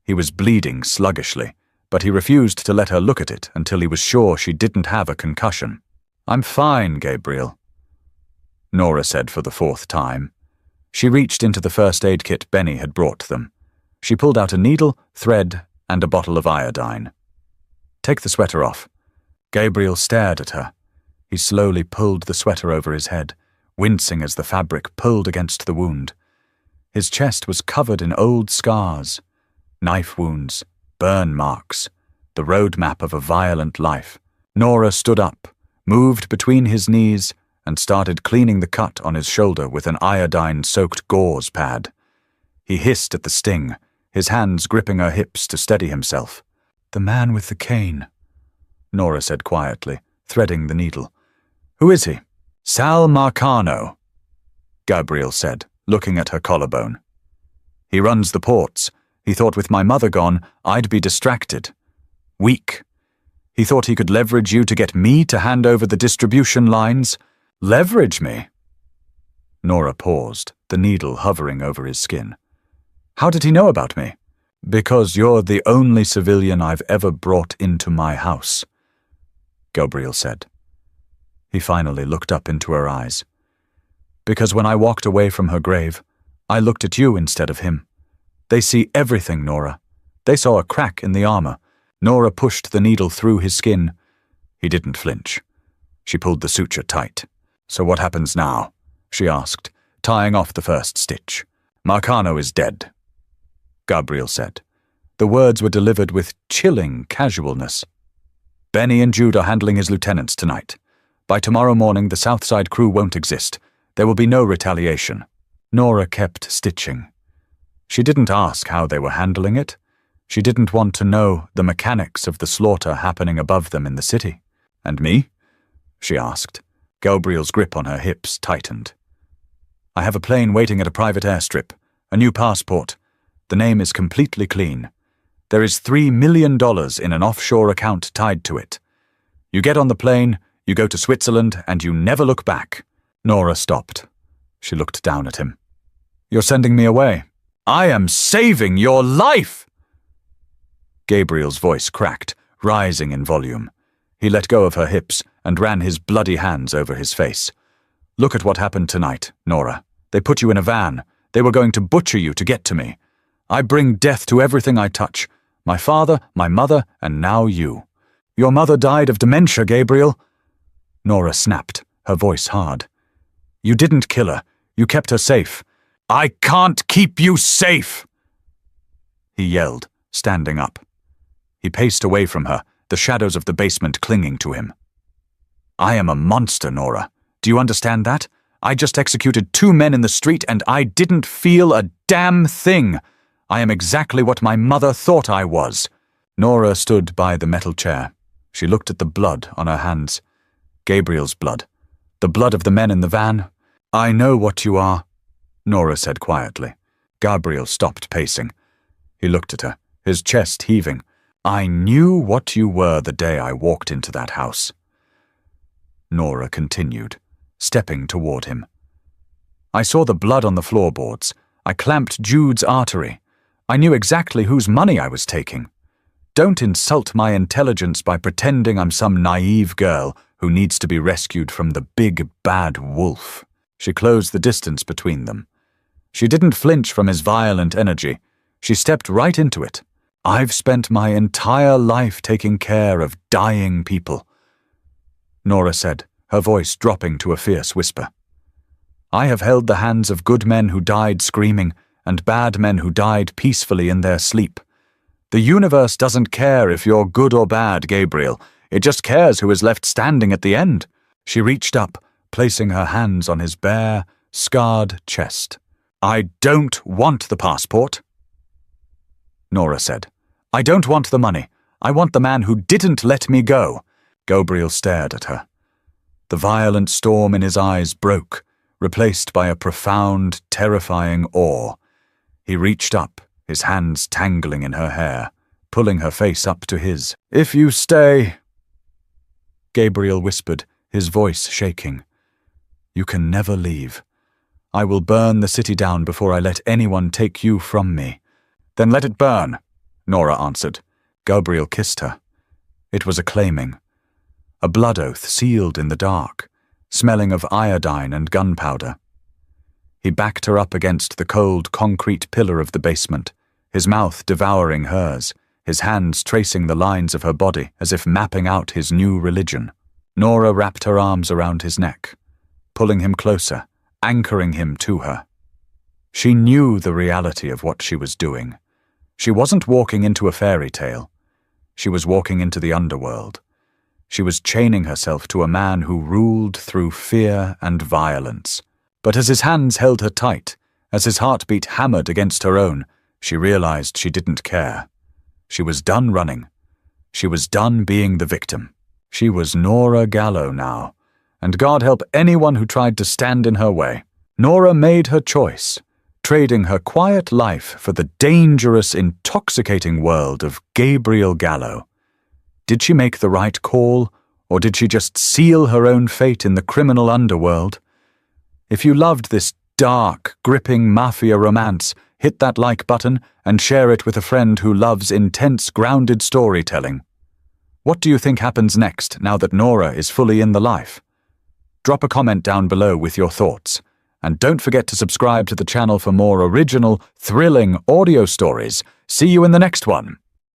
He was bleeding sluggishly, but he refused to let her look at it until he was sure she didn't have a concussion. "I'm fine, Gabriel," Nora said for the 4th time. She reached into the first aid kit Benny had brought them. She pulled out a needle, thread, and a bottle of iodine. "Take the sweater off." Gabriel stared at her. He slowly pulled the sweater over his head, wincing as the fabric pulled against the wound. His chest was covered in old scars, knife wounds, burn marks, the roadmap of a violent life. Nora stood up, moved between his knees, and started cleaning the cut on his shoulder with an iodine-soaked gauze pad. He hissed at the sting, his hands gripping her hips to steady himself. "The man with the cane," Nora said quietly, threading the needle. "Who is he?" "Sal Marcano," Gabriel said, looking at her collarbone. "He runs the ports. He thought with my mother gone, I'd be distracted. Weak. He thought he could leverage you to get me to hand over the distribution lines. Leverage me?" Nora paused, the needle hovering over his skin. "How did he know about me?" "Because you're the only civilian I've ever brought into my house," Gabriel said. He finally looked up into her eyes. "Because when I walked away from her grave, I looked at you instead of him. They see everything, Nora. They saw a crack in the armor." Nora pushed the needle through his skin. He didn't flinch. She pulled the suture tight. "So what happens now?" she asked, tying off the first stitch. "Marcano is dead," Gabriel said. The words were delivered with chilling casualness. "Benny and Jude are handling his lieutenants tonight. By tomorrow morning, the Southside crew won't exist. There will be no retaliation." Nora kept stitching. She didn't ask how they were handling it. She didn't want to know the mechanics of the slaughter happening above them in the city. "And me?" she asked. Gabriel's grip on her hips tightened. I have a plane waiting at a private airstrip. A new passport. The name is completely clean. There is $3 million in an offshore account tied to it. You get on the plane, you go to Switzerland, and you never look back. Nora stopped. She looked down at him. You're sending me away. I am saving your life! Gabriel's voice cracked, rising in volume. He let go of her hips and ran his bloody hands over his face. Look at what happened tonight, Nora. They put you in a van. They were going to butcher you to get to me. I bring death to everything I touch. My father, my mother, and now you. Your mother died of dementia, Gabriel. Nora snapped, her voice hard. You didn't kill her. You kept her safe. I can't keep you safe! He yelled, standing up. He paced away from her, the shadows of the basement clinging to him. I am a monster, Nora. Do you understand that? I just executed 2 men in the street and I didn't feel a damn thing. I am exactly what my mother thought I was. Nora stood by the metal chair. She looked at the blood on her hands. Gabriel's blood. The blood of the men in the van. I know what you are, Nora said quietly. Gabriel stopped pacing. He looked at her, his chest heaving. I knew what you were the day I walked into that house. Nora continued, stepping toward him. I saw the blood on the floorboards. I clamped Jude's artery. I knew exactly whose money I was taking. Don't insult my intelligence by pretending I'm some naive girl who needs to be rescued from the big bad wolf. She closed the distance between them. She didn't flinch from his violent energy. She stepped right into it. I've spent my entire life taking care of dying people, Nora said, her voice dropping to a fierce whisper. I have held the hands of good men who died screaming and bad men who died peacefully in their sleep. The universe doesn't care if you're good or bad, Gabriel. It just cares who is left standing at the end. She reached up, placing her hands on his bare, scarred chest. I don't want the passport, Nora said. I don't want the money. I want the man who didn't let me go. Gabriel stared at her. The violent storm in his eyes broke, replaced by a profound, terrifying awe. He reached up, his hands tangling in her hair, pulling her face up to his. If you stay, Gabriel whispered, his voice shaking. You can never leave. I will burn the city down before I let anyone take you from me. Then let it burn, Nora answered. Gabriel kissed her. It was a claiming. A blood oath sealed in the dark, smelling of iodine and gunpowder. He backed her up against the cold concrete pillar of the basement, his mouth devouring hers, his hands tracing the lines of her body as if mapping out his new religion. Nora wrapped her arms around his neck, pulling him closer, anchoring him to her. She knew the reality of what she was doing. She wasn't walking into a fairy tale. She was walking into the underworld. She was chaining herself to a man who ruled through fear and violence. But as his hands held her tight, as his heartbeat hammered against her own, she realized she didn't care. She was done running. She was done being the victim. She was Nora Gallo now, and God help anyone who tried to stand in her way. Nora made her choice, trading her quiet life for the dangerous, intoxicating world of Gabriel Gallo. Did she make the right call, or did she just seal her own fate in the criminal underworld? If you loved this dark, gripping mafia romance, hit that like button and share it with a friend who loves intense, grounded storytelling. What do you think happens next now that Nora is fully in the life? Drop a comment down below with your thoughts. And don't forget to subscribe to the channel for more original, thrilling audio stories. See you in the next one.